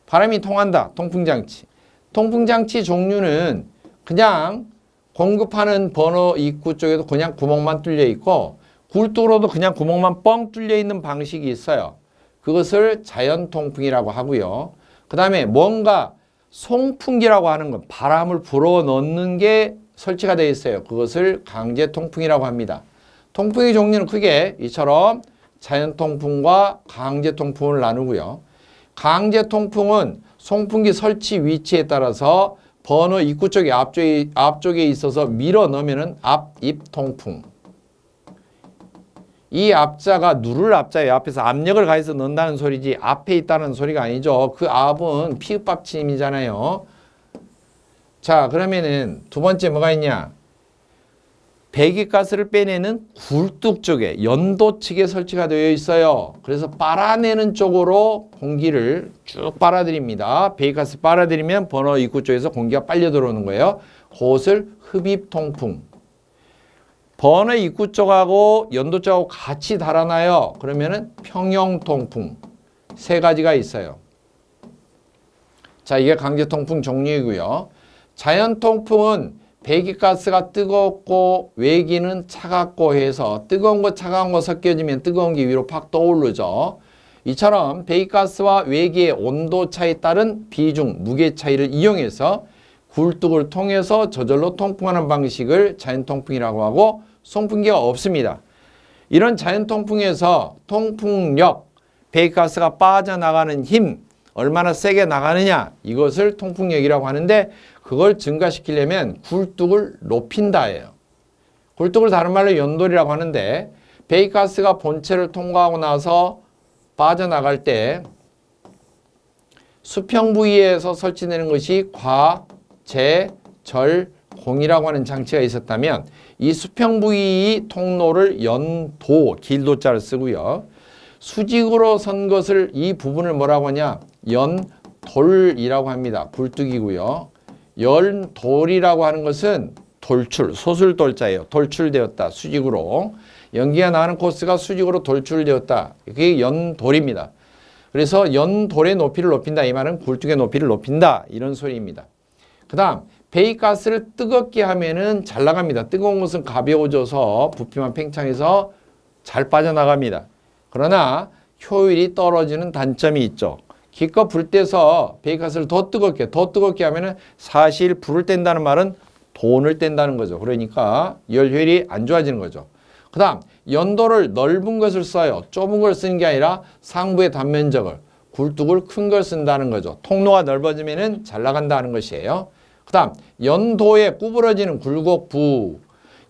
A: 바람이 통한다. 통풍장치. 통풍장치 종류는 그냥 공급하는 버너 입구 쪽에도 그냥 구멍만 뚫려 있고 굴뚝으로도 그냥 구멍만 뻥 뚫려 있는 방식이 있어요. 그것을 자연통풍이라고 하고요. 그 다음에 뭔가 송풍기라고 하는 건 바람을 불어넣는 게 설치가 되어 있어요. 그것을 강제통풍이라고 합니다. 통풍의 종류는 크게 이처럼 자연통풍과 강제통풍을 나누고요. 강제통풍은 송풍기 설치 위치에 따라서 버너 입구 쪽에 앞쪽에 있어서 밀어 넣으면 앞입통풍. 이 앞자가 누를 앞자예요. 앞에서 압력을 가해서 넣는다는 소리지 앞에 있다는 소리가 아니죠. 그 앞은 피읍 받침이잖아요. 자, 그러면은 두 번째 뭐가 있냐? 배기가스를 빼내는 굴뚝 쪽에 연도 측에 설치가 되어 있어요. 그래서 빨아내는 쪽으로 공기를 쭉 빨아들입니다. 배기가스 빨아들이면 버너 입구 쪽에서 공기가 빨려 들어오는 거예요. 그것을 흡입통풍. 버너 입구 쪽하고 연도 쪽하고 같이 달아놔요. 그러면은 평형통풍. 세 가지가 있어요. 자, 이게 강제통풍 종류이고요. 자연통풍은 배기가스가 뜨겁고 외기는 차갑고 해서 뜨거운 거 차가운 거 섞여지면 뜨거운 게 위로 팍 떠오르죠. 이처럼 배기가스와 외기의 온도 차에 따른 비중, 무게 차이를 이용해서 굴뚝을 통해서 저절로 통풍하는 방식을 자연통풍이라고 하고 송풍기가 없습니다. 이런 자연통풍에서 통풍력, 배기가스가 빠져나가는 힘, 얼마나 세게 나가느냐 이것을 통풍력이라고 하는데 그걸 증가시키려면 굴뚝을 높인다예요. 굴뚝을 다른 말로 연돌이라고 하는데 배기가스가 본체를 통과하고 나서 빠져나갈 때 수평 부위에서 설치되는 것이 과, 재, 절, 공이라고 하는 장치가 있었다면 이 수평 부위 통로를 연도, 길도자를 쓰고요. 수직으로 선 것을 이 부분을 뭐라고 하냐? 연돌이라고 합니다. 굴뚝이고요. 연돌이라고 하는 것은 돌출, 소술돌자예요. 돌출되었다. 수직으로. 연기가 나가는 코스가 수직으로 돌출되었다. 그게 연돌입니다. 그래서 연돌의 높이를 높인다. 이 말은 굴뚝의 높이를 높인다. 이런 소리입니다. 그 다음 배기가스를 뜨겁게 하면은 잘 나갑니다. 뜨거운 것은 가벼워져서 부피만 팽창해서 잘 빠져나갑니다. 그러나 효율이 떨어지는 단점이 있죠. 기껏 불 떼서 배기가스를 더 뜨겁게 하면은 사실 불을 뗀다는 말은 돈을 뗀다는 거죠. 그러니까 열 효율이 안 좋아지는 거죠. 그 다음 연도를 넓은 것을 써요. 좁은 걸 쓰는 게 아니라 상부의 단면적을 굴뚝을 큰 걸 쓴다는 거죠. 통로가 넓어지면은 잘 나간다는 것이에요. 그 다음 연도에 구부러지는 굴곡부.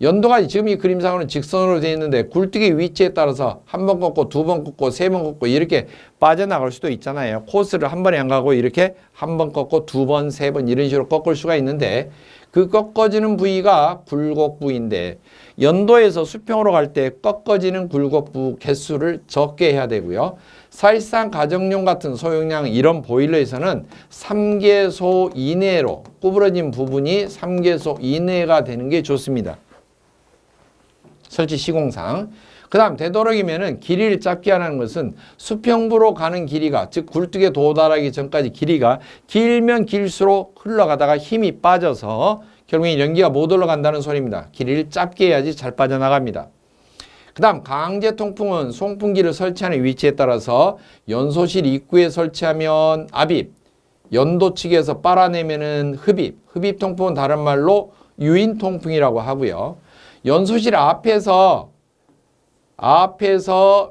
A: 연도가 지금 이 그림상으로는 직선으로 되어 있는데 굴뚝의 위치에 따라서 한 번 꺾고 두 번 꺾고 세 번 꺾고 이렇게 빠져나갈 수도 있잖아요. 코스를 한 번에 안 가고 이렇게 한 번 꺾고 두 번, 세 번 이런 식으로 꺾을 수가 있는데 그 꺾어지는 부위가 굴곡부인데 연도에서 수평으로 갈 때 꺾어지는 굴곡부 개수를 적게 해야 되고요. 사실상 가정용 같은 소형량 이런 보일러에서는 3개소 이내로 구부러진 부분이 3개소 이내가 되는 게 좋습니다. 설치 시공상. 그 다음 되도록이면은 길이를 짧게 하는 것은 수평부로 가는 길이가 즉 굴뚝에 도달하기 전까지 길이가 길면 길수록 흘러가다가 힘이 빠져서 결국에 연기가 못 올라간다는 소리입니다. 길이를 짧게 해야지 잘 빠져나갑니다. 그 다음 강제통풍은 송풍기를 설치하는 위치에 따라서 연소실 입구에 설치하면 압입, 연도 측에서 빨아내면은 흡입, 흡입통풍은 다른 말로 유인통풍이라고 하고요. 연소실 앞에서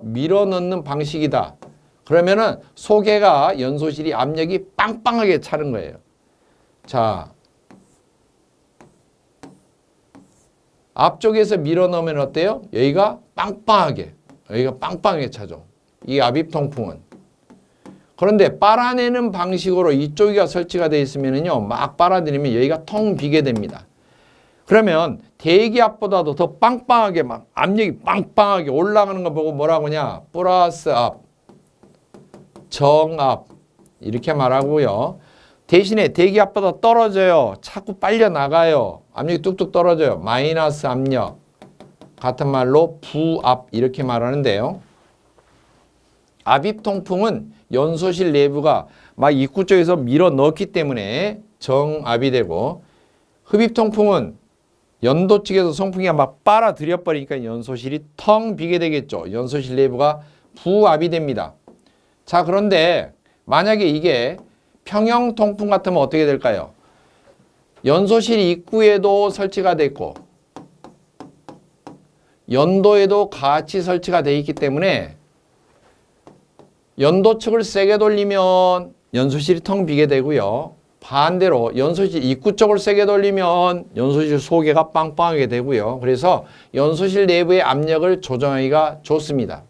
A: 밀어넣는 방식이다. 그러면은 소개가 연소실이 압력이 빵빵하게 차는 거예요. 자, 앞쪽에서 밀어넣으면 어때요? 여기가 빵빵하게 차죠. 이 압입통풍은. 그런데 빨아내는 방식으로 이쪽이가 설치가 되어 있으면요, 막 빨아들이면 여기가 텅 비게 됩니다. 그러면 대기압보다도 더 빵빵하게 막 압력이 빵빵하게 올라가는 거 보고 뭐라고 하냐? 플러스 압, 정압 이렇게 말하고요. 대신에 대기압보다 떨어져요. 자꾸 빨려 나가요. 압력이 뚝뚝 떨어져요. 마이너스 압력. 같은 말로 부압 이렇게 말하는데요. 압입 통풍은 연소실 내부가 막 입구 쪽에서 밀어 넣기 때문에 정압이 되고, 흡입 통풍은 연도 측에서 송풍기가 막 빨아들여 버리니까 연소실이 텅 비게 되겠죠. 연소실 내부가 부압이 됩니다. 자, 그런데 만약에 이게 평형 통풍 같으면 어떻게 될까요? 연소실 입구에도 설치가 됐고 연도에도 같이 설치가 되어 있기 때문에 연도 측을 세게 돌리면 연소실이 텅 비게 되고요. 반대로 연소실 입구 쪽을 세게 돌리면 연소실 소개가 빵빵하게 되고요. 그래서 연소실 내부의 압력을 조정하기가 좋습니다.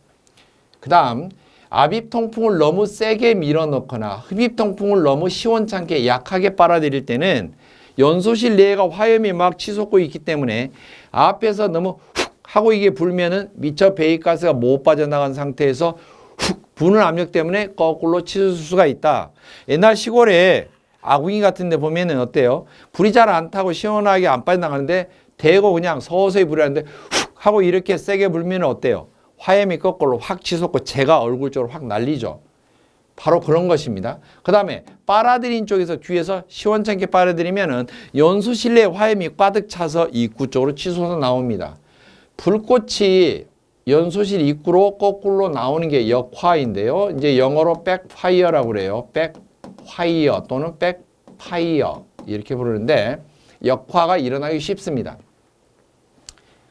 A: 그 다음 압입 통풍을 너무 세게 밀어넣거나 흡입 통풍을 너무 시원찮게 약하게 빨아들일 때는 연소실 내가 화염이 막 치솟고 있기 때문에 앞에서 너무 훅 하고 이게 불면은 미처 배기가스가 못 빠져나간 상태에서 훅 부는 압력 때문에 거꾸로 치솟을 수가 있다. 옛날 시골에 아궁이 같은 데 보면은 어때요? 불이 잘 안 타고 시원하게 안 빠져나가는데 대고 그냥 서서히 불이 나는데 훅 하고 이렇게 세게 불면 어때요? 화염이 거꾸로 확 치솟고 재가 얼굴 쪽으로 확 날리죠. 바로 그런 것입니다. 그 다음에 빨아들인 쪽에서 뒤에서 시원찮게 빨아들이면은 연소실 내 화염이 가득 차서 입구 쪽으로 치솟아 나옵니다. 불꽃이 연소실 입구로 거꾸로 나오는 게 역화인데요. 이제 영어로 백파이어라고 그래요. 백화이어 또는 백파이어 이렇게 부르는데 역화가 일어나기 쉽습니다.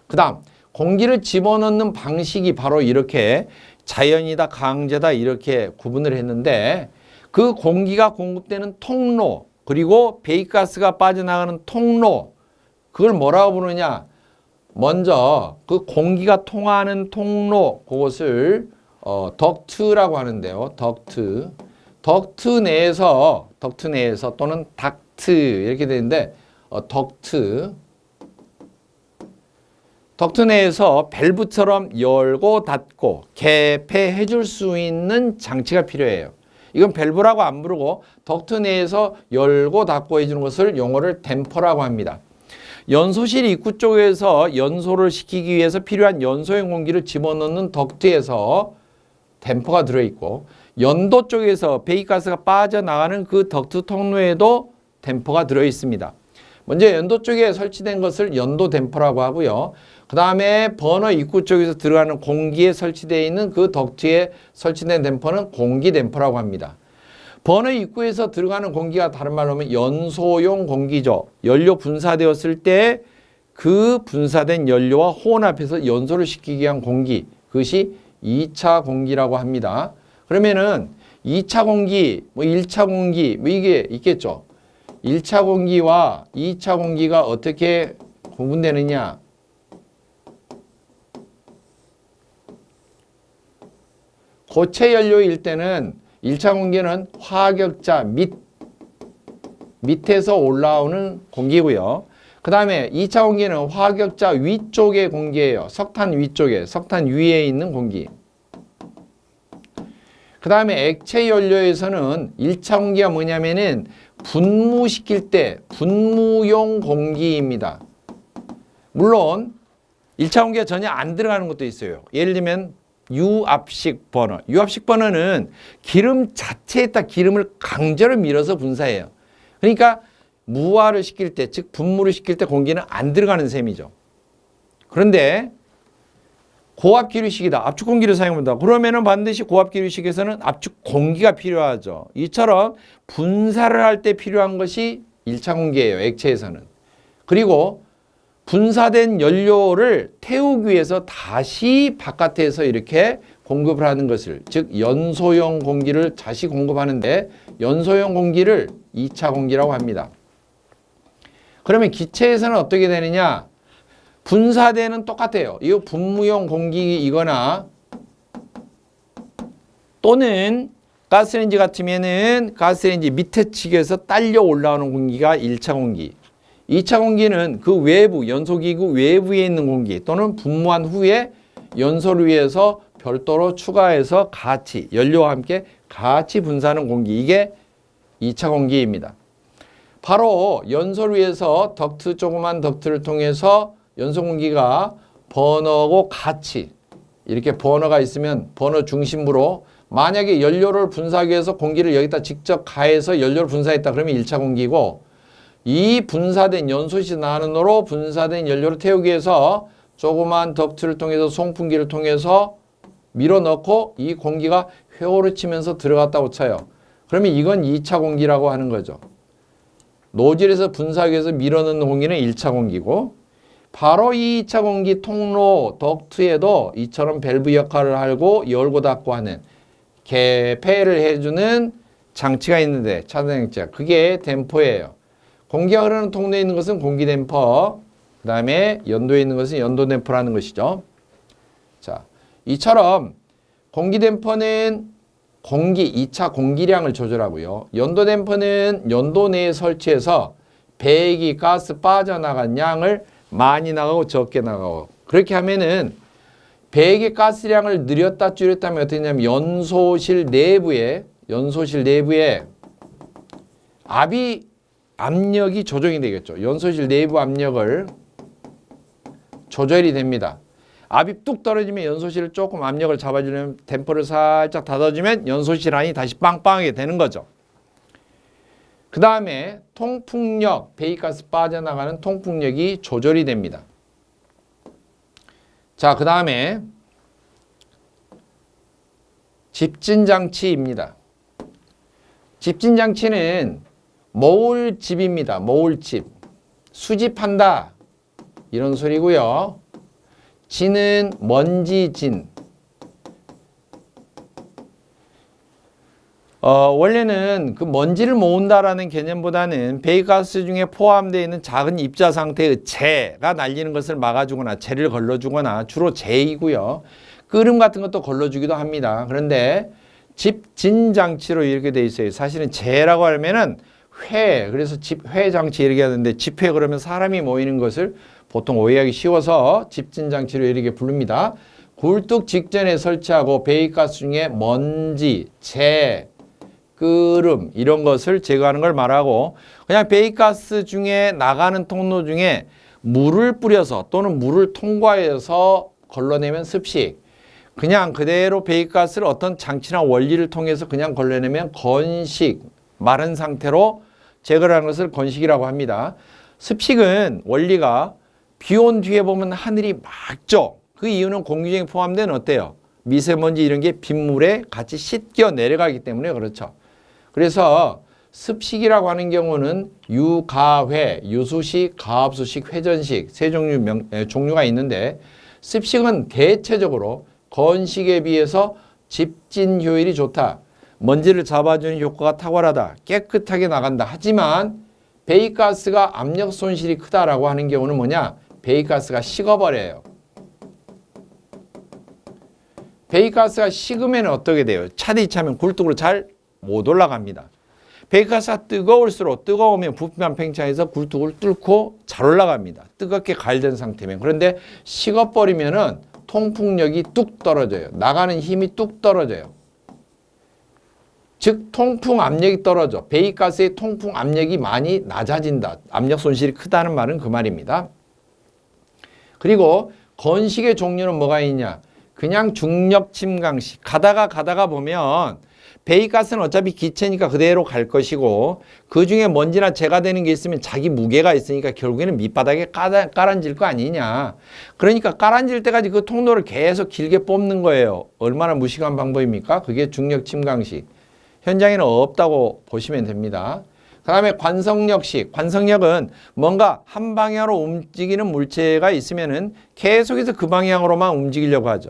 A: 그 다음 공기를 집어넣는 방식이 바로 이렇게 자연이다 강제다 이렇게 구분을 했는데 그 공기가 공급되는 통로 그리고 배기가스가 빠져나가는 통로 그걸 뭐라고 부르냐? 먼저 그 공기가 통하는 통로 그것을 덕트라고 하는데요. 덕트 내에서 또는 닥트 이렇게 되는데 덕트 내에서 밸브처럼 열고 닫고 개폐해 줄 수 있는 장치가 필요해요. 이건 밸브라고 안 부르고 덕트 내에서 열고 닫고 해주는 것을 용어를 댐퍼라고 합니다. 연소실 입구 쪽에서 연소를 시키기 위해서 필요한 연소형 공기를 집어넣는 덕트에서 댐퍼가 들어있고 연도 쪽에서 배기가스가 빠져나가는 그 덕트 통로에도 댐퍼가 들어있습니다. 먼저 연도 쪽에 설치된 것을 연도 댐퍼라고 하고요. 그 다음에 버너 입구 쪽에서 들어가는 공기에 설치되어 있는 그 덕트에 설치된 댐퍼는 공기 댐퍼라고 합니다. 버너 입구에서 들어가는 공기가 다른 말로 하면 연소용 공기죠. 연료 분사되었을 때 그 분사된 연료와 혼합해서 연소를 시키기 위한 공기, 그것이 2차 공기라고 합니다. 그러면은 2차 공기, 1차 공기 이게 있겠죠. 1차 공기와 2차 공기가 어떻게 구분되느냐? 고체 연료일 때는 1차 공기는 화격자 밑에서 올라오는 공기고요. 그 다음에 2차 공기는 화격자 위쪽의 공기예요. 석탄 위쪽에, 석탄 위에 있는 공기. 그 다음에 액체 연료에서는 1차 공기가 뭐냐면은 분무시킬 때 분무용 공기입니다. 물론 1차 공기가 전혀 안 들어가는 것도 있어요. 예를 들면 유압식 버너. 유압식 버너는 기름 자체에다 기름을 강제로 밀어서 분사해요. 그러니까 무화를 시킬 때, 즉 분무를 시킬 때 공기는 안 들어가는 셈이죠. 그런데 고압 기류식이다. 압축 공기를 사용한다. 그러면은 반드시 고압 기류식에서는 압축 공기가 필요하죠. 이처럼 분사를 할 때 필요한 것이 1차 공기예요. 액체에서는. 그리고 분사된 연료를 태우기 위해서 다시 바깥에서 이렇게 공급을 하는 것을, 즉 연소용 공기를 다시 공급하는데 연소용 공기를 2차 공기라고 합니다. 그러면 기체에서는 어떻게 되느냐? 분사대는 똑같아요. 이 분무용 공기이거나 또는 가스레인지 같으면은 가스레인지 밑에 측에서 딸려 올라오는 공기가 1차 공기. 2차 공기는 그 외부, 연소기구 외부에 있는 공기 또는 분무한 후에 연소를 위해서 별도로 추가해서 같이, 연료와 함께 같이 분사하는 공기. 이게 2차 공기입니다. 바로 연소를 위해서 덕트, 조그만 덕트를 통해서 연소 공기가 버너하고 같이 이렇게 버너가 있으면 버너 중심부로 만약에 연료를 분사하기 위해서 공기를 여기다 직접 가해서 연료를 분사했다 그러면 1차 공기고, 이 분사된 연소시 나는으로 분사된 연료를 태우기 위해서 조그만 덕트를 통해서 송풍기를 통해서 밀어넣고 이 공기가 회오를 치면서 들어갔다고 쳐요. 그러면 이건 2차 공기라고 하는 거죠. 노즐에서 분사하기 위해서 밀어넣는 공기는 1차 공기고, 바로 이 2차 공기 통로 덕트에도 이처럼 밸브 역할을 하고 열고 닫고 하는 개폐를 해주는 장치가 있는데, 차단장치가, 그게 댐퍼예요. 공기가 흐르는 통로에 있는 것은 공기 댐퍼, 그 다음에 연도에 있는 것은 연도 댐퍼라는 것이죠. 자, 이처럼 공기 댐퍼는 공기 2차 공기량을 조절하고요. 연도 댐퍼는 연도 내에 설치해서 배기, 가스 빠져나간 양을 많이 나가고 적게 나가고, 그렇게 하면은 배기 가스량을 늘렸다 줄였다 하면 어떻게 되냐면 연소실 내부에 압력이 조정이 되겠죠. 연소실 내부 압력을 조절이 됩니다. 압이 뚝 떨어지면 연소실을 조금 압력을 잡아주려면 댐퍼를 살짝 닫아주면 연소실 안이 다시 빵빵하게 되는 거죠. 그 다음에 통풍력, 배기가스 빠져나가는 통풍력이 조절이 됩니다. 자, 그 다음에 집진장치입니다. 집진장치는 모을집입니다. 모을집. 수집한다, 이런 소리고요. 진은 먼지진. 원래는 그 먼지를 모은다라는 개념보다는 배기가스 중에 포함되어 있는 작은 입자 상태의 재가 날리는 것을 막아주거나 재를 걸러주거나, 주로 재이고요. 끓음 같은 것도 걸러주기도 합니다. 그런데 집진장치로 이렇게 되어 있어요. 사실은 재라고 하면은 그래서 집회장치 이렇게 하는데, 집회 그러면 사람이 모이는 것을 보통 오해하기 쉬워서 집진장치로 이렇게 부릅니다. 굴뚝 직전에 설치하고 배기가스 중에 먼지, 재, 끓음 이런 것을 제거하는 걸 말하고, 그냥 배기가스 중에 나가는 통로 중에 물을 뿌려서 또는 물을 통과해서 걸러내면 습식, 그냥 그대로 배기가스를 어떤 장치나 원리를 통해서 그냥 걸러내면 건식, 마른 상태로 제거를 하는 것을 건식이라고 합니다. 습식은 원리가 비 온 뒤에 보면 하늘이 맑죠. 그 이유는 공기 중에 포함된 어때요? 미세먼지 이런 게 빗물에 같이 씻겨 내려가기 때문에 그렇죠. 그래서 습식이라고 하는 경우는 유가회, 유수식, 가압수식, 회전식 세 종류가 있는데, 습식은 대체적으로 건식에 비해서 집진 효율이 좋다, 먼지를 잡아주는 효과가 탁월하다, 깨끗하게 나간다. 하지만 배기가스가 압력 손실이 크다라고 하는 경우는 뭐냐? 배기가스가 식어버려요. 배기가스가 식으면 어떻게 돼요? 차디 차면 굴뚝으로 잘 못 올라갑니다. 배기가스가 뜨거우면 부피만 팽창해서 굴뚝을 뚫고 잘 올라갑니다. 뜨겁게 가열된 상태면. 그런데 식어버리면은 통풍력이 뚝 떨어져요. 나가는 힘이 뚝 떨어져요. 즉 통풍 압력이 떨어져. 배기가스의 통풍 압력이 많이 낮아진다. 압력 손실이 크다는 말은 그 말입니다. 그리고 건식의 종류는 뭐가 있냐? 그냥 중력 침강식. 가다가 보면 배기가스는 어차피 기체니까 그대로 갈 것이고, 그 중에 먼지나 재가 되는 게 있으면 자기 무게가 있으니까 결국에는 밑바닥에 깔아앉을 거 아니냐. 그러니까 깔아앉을 때까지 그 통로를 계속 길게 뽑는 거예요. 얼마나 무식한 방법입니까? 그게 중력 침강식. 현장에는 없다고 보시면 됩니다. 그 다음에 관성력식. 관성력은 뭔가 한 방향으로 움직이는 물체가 있으면은 계속해서 그 방향으로만 움직이려고 하죠.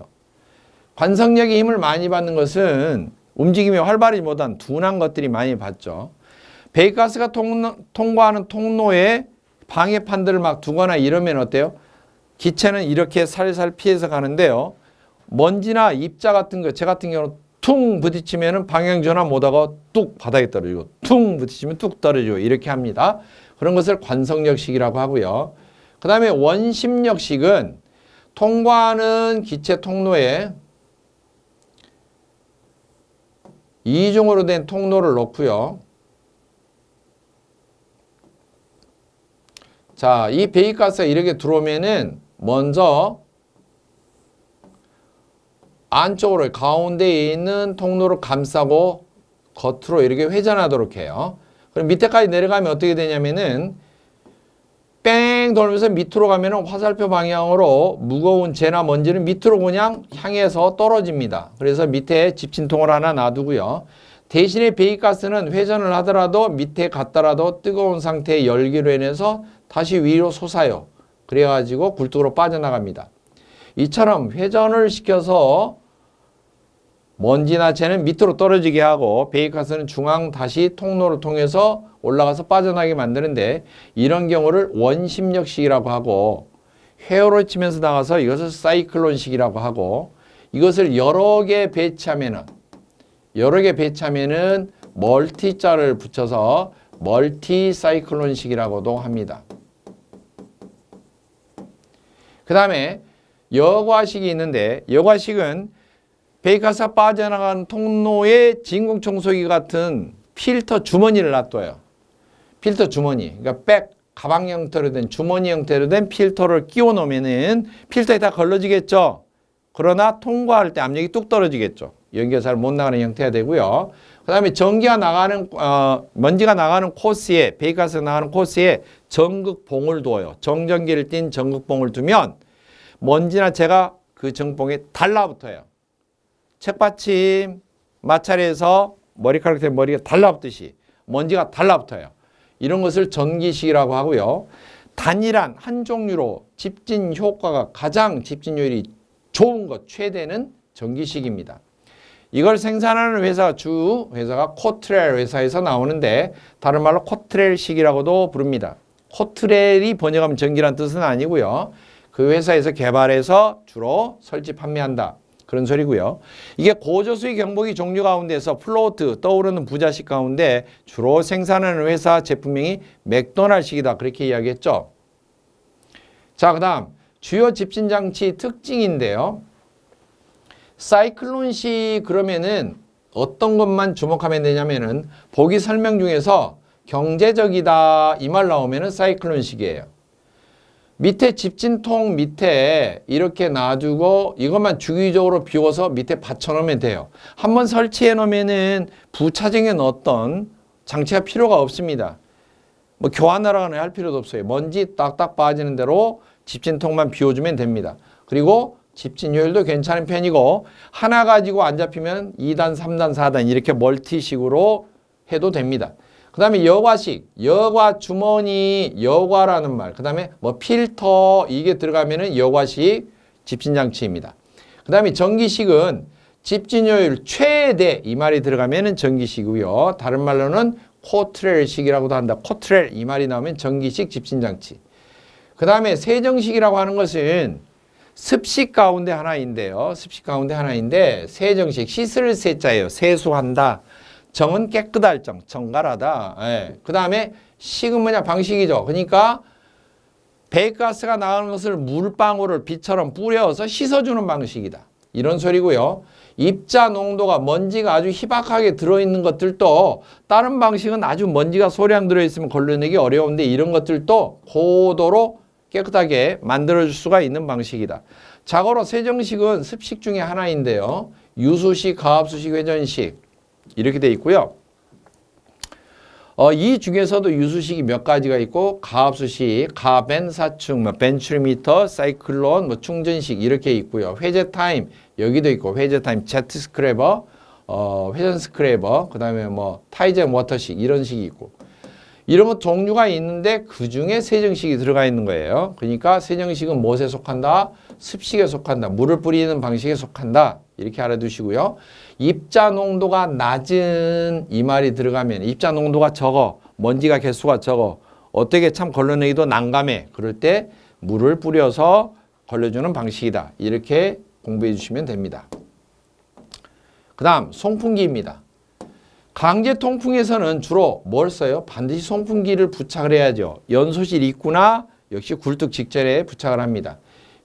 A: 관성력의 힘을 많이 받는 것은 움직임이 활발하지 못한 둔한 것들이 많이 받죠. 배기가스가 통과하는 통로에 방해판들을 막 두거나 이러면 어때요? 기체는 이렇게 살살 피해서 가는데요. 먼지나 입자 같은 거, 재 같은 경우는 퉁 부딪히면 방향 전환 못하고 뚝 바닥에 떨어지고, 퉁 부딪히면 뚝 떨어지고 이렇게 합니다. 그런 것을 관성력식이라고 하고요. 그 다음에 원심력식은 통과하는 기체 통로에 이중으로 된 통로를 놓고요. 자, 이 배기가스가 이렇게 들어오면은 먼저 안쪽으로 가운데에 있는 통로를 감싸고 겉으로 이렇게 회전하도록 해요. 그럼 밑에까지 내려가면 어떻게 되냐면은 뺑 돌면서 밑으로 가면은 화살표 방향으로 무거운 재나 먼지는 밑으로 그냥 향해서 떨어집니다. 그래서 밑에 집진통을 하나 놔두고요. 대신에 배기가스는 회전을 하더라도 밑에 갔더라도 뜨거운 상태의 열기로 인해서 다시 위로 솟아요. 그래가지고 굴뚝으로 빠져나갑니다. 이처럼 회전을 시켜서 먼지나 재는 밑으로 떨어지게 하고 배기가스는 중앙 다시 통로를 통해서 올라가서 빠져나가게 만드는데 이런 경우를 원심력식이라고 하고 회오를 치면서 나가서 이것을 사이클론식이라고 하고 이것을 여러 개 배치하면은 멀티자를 붙여서 멀티 사이클론식이라고도 합니다. 그 다음에 여과식이 있는데 여과식은 배기가스가 빠져나가는 통로에 진공청소기 같은 필터 주머니를 놔둬요. 필터 주머니, 그러니까 가방 형태로 된 주머니 형태로 된 필터를 끼워 놓으면은 필터에 다 걸러지겠죠. 그러나 통과할 때 압력이 뚝 떨어지겠죠. 연기가 잘 못 나가는 형태가 되고요. 그 다음에 전기가 나가는, 먼지가 나가는 코스에, 배기가스가 나가는 코스에 전극봉을 둬요. 정전기를 띤 전극봉을 두면 먼지나 재가 그 전극봉에 달라붙어요. 책받침 마찰에서 머리카락 때문에 머리가 달라붙듯이 먼지가 달라붙어요. 이런 것을 전기식이라고 하고요. 단일한 한 종류로 집진 효과가 가장 집진율이 좋은 것, 최대는 전기식입니다. 이걸 생산하는 회사가 코트렐 회사에서 나오는데 다른 말로 코트렐식이라고도 부릅니다. 코트렐이 번역하면 전기란 뜻은 아니고요. 그 회사에서 개발해서 주로 설치 판매한다. 그런 소리고요. 이게 고저수의 경보기 종류 가운데서 플로트, 떠오르는 부자식 가운데 주로 생산하는 회사 제품명이 맥도날드식이다. 그렇게 이야기했죠. 자, 그 다음 주요 집진장치 특징인데요. 사이클론식 그러면은 어떤 것만 주목하면 되냐면은 보기 설명 중에서 경제적이다 이 말 나오면은 사이클론식이에요. 밑에 집진통 밑에 이렇게 놔두고 이것만 주기적으로 비워서 밑에 받쳐놓으면 돼요. 한번 설치해 놓으면은 부차적인 어떤 장치가 필요가 없습니다. 뭐 교환하거나 할 필요도 없어요. 먼지 딱딱 빠지는 대로 집진통만 비워주면 됩니다. 그리고 집진효율도 괜찮은 편이고 하나 가지고 안 잡히면 2단, 3단, 4단 이렇게 멀티식으로 해도 됩니다. 그 다음에 여과식, 여과 주머니, 여과라는 말. 그 다음에 뭐 필터 이게 들어가면은 여과식 집진장치입니다. 그 다음에 전기식은 집진효율 최대 이 말이 들어가면은 전기식이고요. 다른 말로는 코트렐식이라고도 한다. 코트렐 이 말이 나오면 전기식 집진장치. 그 다음에 세정식이라고 하는 것은 습식 가운데 하나인데요. 습식 가운데 하나인데 세정식, 씻을 세자예요. 세수한다. 정은 깨끗할 정, 정갈하다. 예. 그 다음에 식은 뭐냐? 방식이죠. 그러니까 배기가스가 나가는 것을 물방울을 비처럼 뿌려서 씻어주는 방식이다. 이런 소리고요. 입자 농도가 먼지가 아주 희박하게 들어있는 것들도 다른 방식은 아주 먼지가 소량 들어있으면 걸러내기 어려운데 이런 것들도 고도로 깨끗하게 만들어줄 수가 있는 방식이다. 자고로 세정식은 습식 중에 하나인데요. 유수식, 가압수식, 회전식 이렇게 돼 있고요. 이 중에서도 유수식이 몇 가지가 있고 가압수식, 가벤사축, 벤츄리미터, 사이클론, 충전식 이렇게 있고요. 회제타임 여기도 있고 회제타임, 제트 스크래버, 회전 스크래버, 그 다음에 뭐 타이젠 워터식 이런 식이 있고 이런 것 종류가 있는데 그 중에 세정식이 들어가 있는 거예요. 그러니까 세정식은 무엇에 속한다? 습식에 속한다. 물을 뿌리는 방식에 속한다. 이렇게 알아두시고요. 입자 농도가 낮은 이 말이 들어가면 입자 농도가 적어, 먼지가 개수가 적어, 어떻게 참 걸러내기도 난감해. 그럴 때 물을 뿌려서 걸러주는 방식이다. 이렇게 공부해 주시면 됩니다. 그 다음 송풍기입니다. 강제 통풍에서는 주로 뭘 써요? 반드시 송풍기를 부착을 해야죠. 연소실 입구나 역시 굴뚝 직전에 부착을 합니다.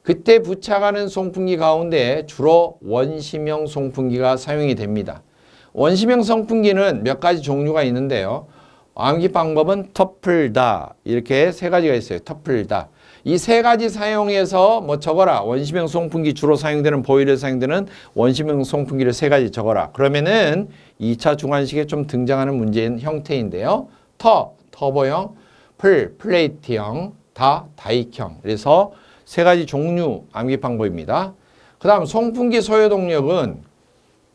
A: 그때 부착하는 송풍기 가운데 주로 원심형 송풍기가 사용이 됩니다. 원심형 송풍기는 몇 가지 종류가 있는데요. 암기 방법은 터플다. 이렇게 세 가지가 있어요. 터플다. 이 세 가지 사용해서 뭐 적어라. 원심형 송풍기 주로 사용되는 보일러에 사용되는 원심형 송풍기를 세 가지 적어라. 그러면은 2차 중환식에 좀 등장하는 문제인 형태인데요. 터보형, 플레이트형, 다익형. 그래서 세 가지 종류 암기 방법입니다. 그 다음 송풍기 소요 동력은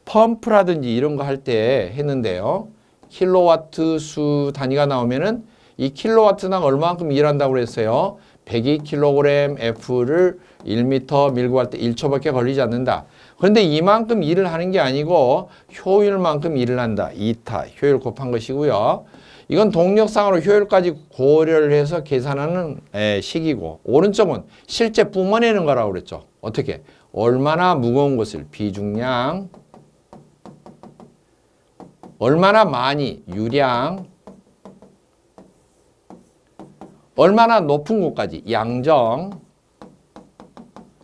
A: 펌프라든지 이런 거 할 때 했는데요. 킬로와트 수 단위가 나오면은 이 킬로와트당 얼마만큼 일한다고 그랬어요. 102kg F를 1m 밀고 갈 때 1초밖에 걸리지 않는다. 그런데 이만큼 일을 하는 게 아니고 효율만큼 일을 한다. 2타 효율 곱한 것이고요. 이건 동력상으로 효율까지 고려를 해서 계산하는 식이고, 오른쪽은 실제 뿜어내는 거라고 그랬죠. 어떻게? 얼마나 무거운 것을 비중량, 얼마나 많이 유량, 얼마나 높은 곳까지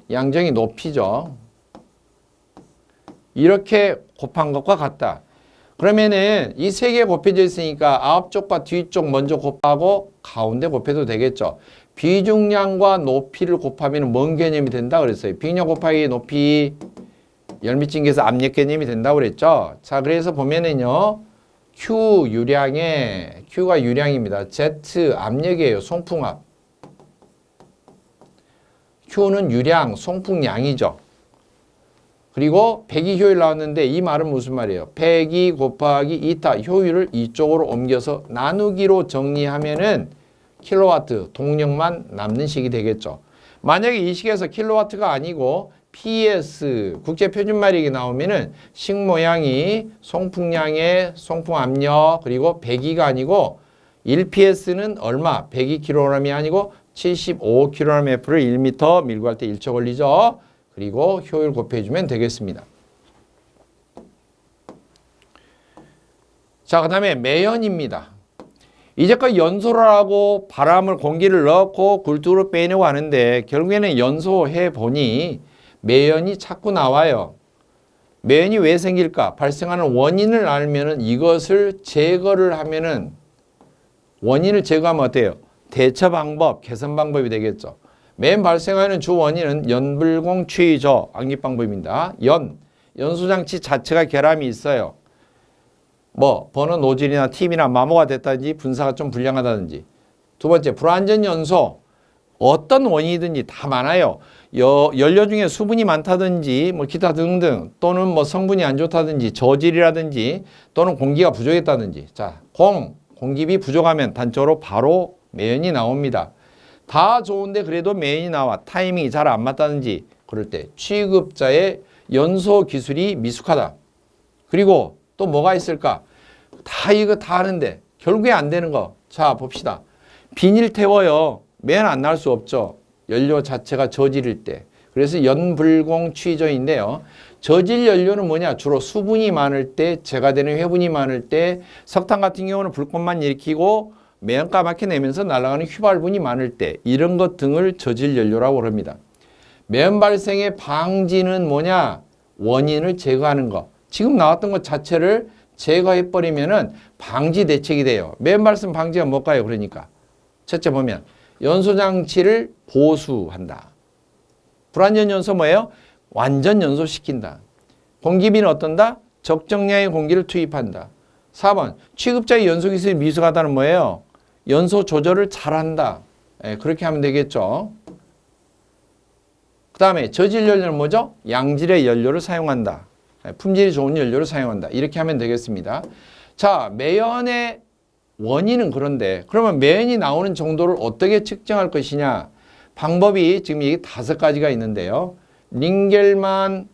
A: 양정이 높이죠. 이렇게 곱한 것과 같다. 그러면은 이 세 개 곱해져 있으니까 앞쪽과 뒤쪽 먼저 곱하고 가운데 곱해도 되겠죠. 비중량과 높이를 곱하면 뭔 개념이 된다 그랬어요. 비중량 곱하기 높이 열미증기에서 압력 개념이 된다고 그랬죠. 자, 그래서 보면은요. Q 유량에 Q가 유량입니다. Z 압력이에요. 송풍압. Q는 유량, 송풍량이죠. 그리고 배기 효율 나왔는데 이 말은 무슨 말이에요? 배기 곱하기 2타 효율을 이쪽으로 옮겨서 나누기로 정리하면은 킬로와트 동력만 남는 식이 되겠죠. 만약에 이 식에서 킬로와트가 아니고 PS 국제표준말이 나오면은 식 모양이 송풍량의 송풍 압력 그리고 배기가 아니고 1PS는 얼마? 102kg이 아니고 75kg를 1m 밀고 갈 때 1초 걸리죠. 그리고 효율 곱해주면 되겠습니다. 자, 그 다음에 매연입니다. 이제껏 연소를 하고 바람을 공기를 넣고 굴뚝으로 빼내고 하는데 결국에는 연소해 보니 매연이 자꾸 나와요. 매연이 왜 생길까? 발생하는 원인을 알면은 이것을 제거를 하면은 원인을 제거하면 어때요? 대처 방법, 개선 방법이 되겠죠. 매연 발생하는 주 원인은 연불공 취조 암기 방법입니다. 연소장치 자체가 결함이 있어요. 뭐 버너 노즐이나 팁이나 마모가 됐다든지 분사가 좀 불량하다든지. 두 번째, 불완전 연소. 어떤 원인이든지 다 많아요. 연료 중에 수분이 많다든지 뭐 기타 등등 또는 뭐 성분이 안 좋다든지 저질이라든지 또는 공기가 부족했다든지. 자, 공기비 부족하면 단적으로 바로 매연이 나옵니다. 다 좋은데 그래도 매연이 나와 타이밍이 잘 안 맞다든지 그럴 때 취급자의 연소 기술이 미숙하다. 그리고 또 뭐가 있을까? 이거 다 하는데 결국에 안 되는 거. 자, 봅시다. 비닐 태워요. 매연 안 날 수 없죠. 연료 자체가 저질일 때. 그래서 연불공 취조인데요. 저질 연료는 뭐냐? 주로 수분이 많을 때, 제거되는 회분이 많을 때, 석탄 같은 경우는 불꽃만 일으키고 매연 까맣게 내면서 날아가는 휘발분이 많을 때 이런 것 등을 저질 연료라고 합니다. 매연 발생의 방지는 뭐냐? 원인을 제거하는 거. 지금 나왔던 것 자체를 제거해버리면은 방지 대책이 돼요. 매연 발생 방지가 뭘까요? 그러니까 첫째 보면 연소장치를 보수한다. 불완전 연소 뭐예요? 완전 연소시킨다. 공기비는 어떤다? 적정량의 공기를 투입한다. 4번 취급자의 연소기술이 미숙하다는 뭐예요? 연소 조절을 잘한다. 그렇게 하면 되겠죠. 그 다음에 저질 연료는 뭐죠? 양질의 연료를 사용한다. 품질이 좋은 연료를 사용한다. 이렇게 하면 되겠습니다. 자, 매연의 원인은 그런데 그러면 매연이 나오는 정도를 어떻게 측정할 것이냐? 방법이 지금 이게 5가지가 있는데요. 링겔만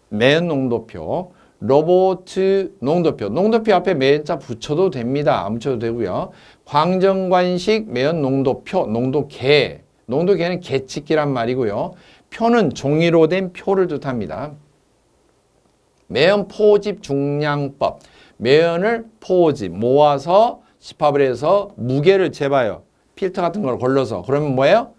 A: 매연 농도표, 로보트 농도표. 농도표 앞에 매연자 붙여도 됩니다. 안 붙여도 되고요. 광정관식 매연 농도표, 농도계. 농도계는 계측기란 말이고요. 표는 종이로 된 표를 뜻합니다. 매연 포집 중량법. 매연을 포집, 모아서 집합을 해서 무게를 재봐요. 필터 같은 걸 걸러서. 그러면 뭐예요?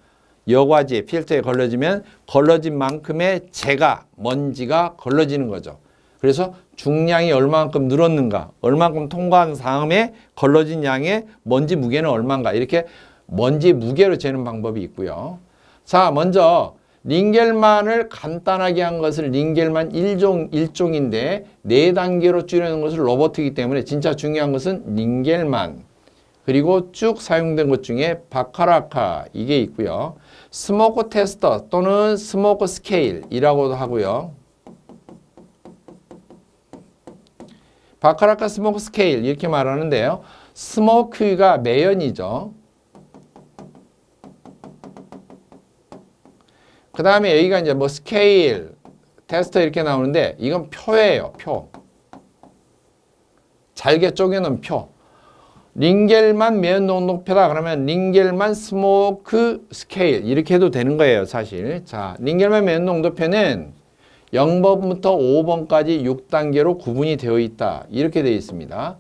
A: 여과지에 필터에 걸러지면 걸러진 만큼의 재가, 먼지가 걸러지는 거죠. 그래서 중량이 얼마만큼 늘었는가, 얼마만큼 통과한 다음에 걸러진 양의 먼지 무게는 얼마인가, 이렇게 먼지 무게로 재는 방법이 있고요. 자, 먼저 링겔만을 간단하게 한 것을 링겔만 1종인데 4단계로 줄여놓은 것을 로버트이기 때문에 진짜 중요한 것은 링겔만, 그리고 쭉 사용된 것 중에 바카라카 이게 있고요. 스모크 테스터 또는 스모크 스케일이라고도 하고요. 바카라카 스모크 스케일 이렇게 말하는데요. 스모크가 매연이죠. 그 다음에 여기가 이제 뭐 스케일, 테스터 이렇게 나오는데 이건 표예요. 표. 잘게 쪼개놓은 표. 링겔만 매연 농도표다 그러면 링겔만 스모크 스케일 이렇게 해도 되는 거예요, 사실. 자, 링겔만 매연 농도표는 0번부터 5번까지 6단계로 구분이 되어 있다. 이렇게 되어 있습니다.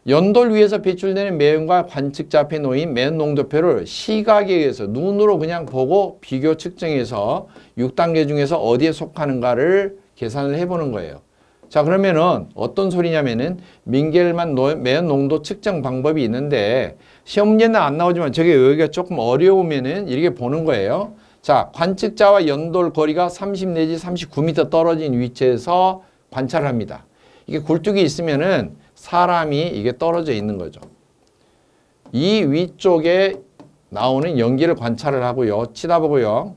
A: 연돌 위에서 배출되는 매연과 관측자 앞에 놓인 매연 농도표를 시각에 의해서 눈으로 그냥 보고 비교 측정해서 6단계 중에서 어디에 속하는가를 계산을 해보는 거예요. 자, 그러면은 어떤 소리냐면은 링겔만 매연 농도 측정 방법이 있는데 시험 문제는 안 나오지만 저게 여기가 조금 어려우면은 이렇게 보는 거예요. 자, 관측자와 연돌 거리가 30 내지 39m 떨어진 위치에서 관찰을 합니다. 이게 굴뚝이 있으면은 사람이 이게 떨어져 있는 거죠. 이 위쪽에 나오는 연기를 관찰을 하고요. 치다보고요.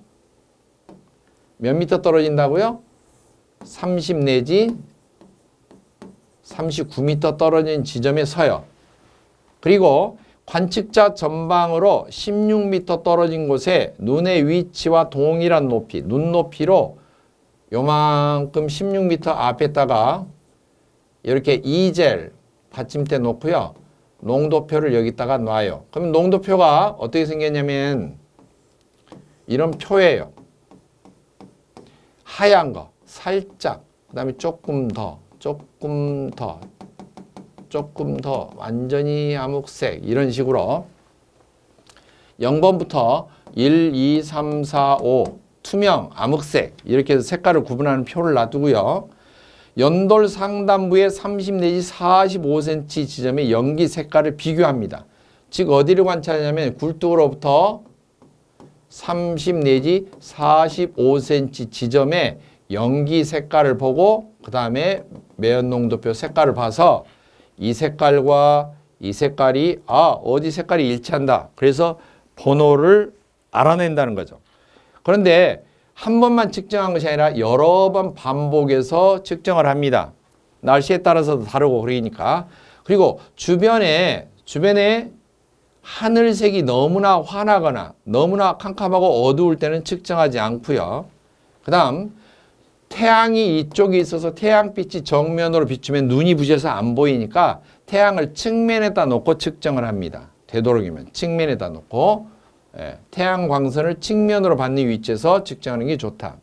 A: 몇 미터 떨어진다고요? 30 내지 39m 떨어진 지점에 서요. 그리고 관측자 전방으로 16m 떨어진 곳에 눈의 위치와 동일한 높이, 눈높이로 요만큼 16m 앞에다가 이렇게 이젤 받침대 놓고요. 농도표를 여기다가 놔요. 그러면 농도표가 어떻게 생겼냐면 이런 표예요. 하얀 거, 살짝, 그 다음에 조금 더, 완전히 암흑색 이런 식으로 0번부터 1, 2, 3, 4, 5 투명, 암흑색 이렇게 해서 색깔을 구분하는 표를 놔두고요. 연돌 상단부의 30 내지 45cm 지점의 연기 색깔을 비교합니다. 즉 어디를 관찰하냐면 굴뚝으로부터 30 내지 45cm 지점의 연기 색깔을 보고 그 다음에 매연 농도표 색깔을 봐서 이 색깔과 이 색깔이 어디 색깔이 일치한다. 그래서 번호를 알아낸다는 거죠. 그런데 한 번만 측정한 것이 아니라 여러 번 반복해서 측정을 합니다. 날씨에 따라서도 다르고 그러니까. 그리고 주변에 하늘색이 너무나 환하거나 너무나 캄캄하고 어두울 때는 측정하지 않고요. 그 다음 태양이 이쪽에 있어서 태양빛이 정면으로 비추면 눈이 부셔서 안 보이니까 태양을 측면에다 놓고 측정을 합니다. 되도록이면 측면에다 놓고 태양 광선을 측면으로 받는 위치에서 측정하는 게 좋다.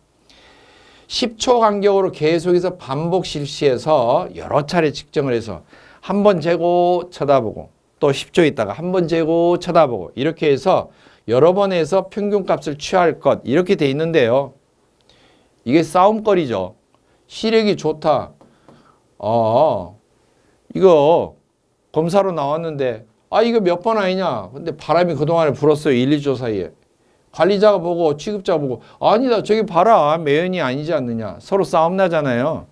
A: 10초 간격으로 계속해서 반복 실시해서 여러 차례 측정을 해서 한 번 재고 쳐다보고 또 10초 있다가 한 번 재고 쳐다보고 이렇게 해서 여러 번 해서 평균값을 취할 것 이렇게 돼 있는데요. 이게 싸움거리죠. 시력이 좋다. 이거 검사로 나왔는데 이거 몇 번 아니냐. 근데 바람이 그동안에 불었어요. 1, 2조 사이에. 관리자가 보고 취급자가 보고 아니다. 저기 봐라. 매연이 아니지 않느냐. 서로 싸움 나잖아요.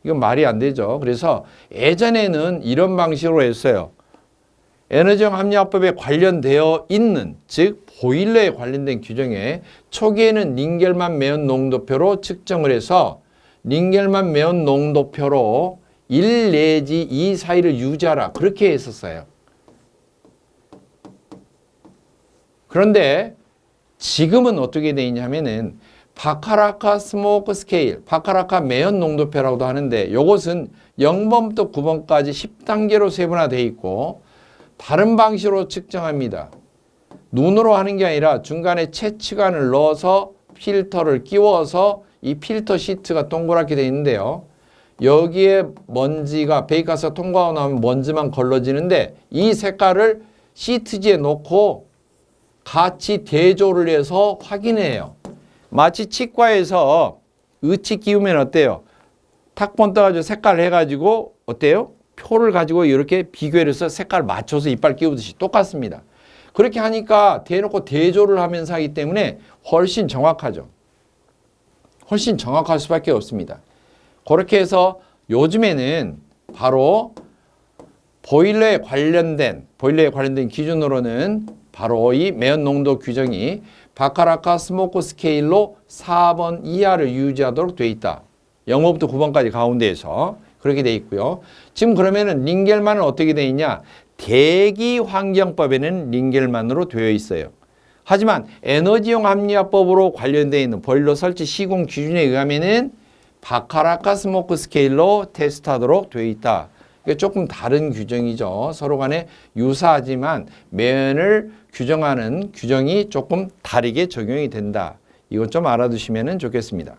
A: 이건 말이 안 되죠. 그래서 예전에는 이런 방식으로 했어요. 에너지용 합리화법에 관련되어 있는 즉 보일러에 관련된 규정에 초기에는 링겔만 매연 농도표로 측정을 해서 링겔만 매연 농도표로 1 내지 2 사이를 유지하라. 그렇게 했었어요. 그런데 지금은 어떻게 되어 있냐면은 바카라카 스모크 스케일, 바카라카 매연 농도표라고도 하는데 이것은 0번부터 9번까지 10단계로 세분화되어 있고 다른 방식으로 측정합니다. 눈으로 하는 게 아니라 중간에 채취관을 넣어서 필터를 끼워서 이 필터 시트가 동그랗게 되어 있는데요. 여기에 먼지가 배기가스가 통과하고 나면 먼지만 걸러지는데 이 색깔을 시트지에 놓고 같이 대조를 해서 확인해요. 마치 치과에서 의치 끼우면 어때요? 탁본 떠가지고 색깔 해가지고 어때요? 표를 가지고 이렇게 비교를 해서 색깔 맞춰서 이빨 끼우듯이 똑같습니다. 그렇게 하니까 대놓고 대조를 하면서 하기 때문에 훨씬 정확하죠. 훨씬 정확할 수밖에 없습니다. 그렇게 해서 요즘에는 바로 보일러에 관련된 기준으로는 바로 이 매연 농도 규정이 바카라카 스모크 스케일로 4번 이하를 유지하도록 되어 있다. 0번부터 9번까지 가운데에서 그렇게 되어 있고요. 지금 그러면은 링겔만은 어떻게 되어 있냐? 대기 환경법에는 링겔만으로 되어 있어요. 하지만 에너지용 합리화법으로 관련되어 있는 보일러 설치 시공 기준에 의하면은 바카라카 스모크 스케일로 테스트하도록 되어 있다. 이게 조금 다른 규정이죠. 서로 간에 유사하지만 매연을 규정하는 규정이 조금 다르게 적용이 된다. 이것 좀 알아두시면 좋겠습니다.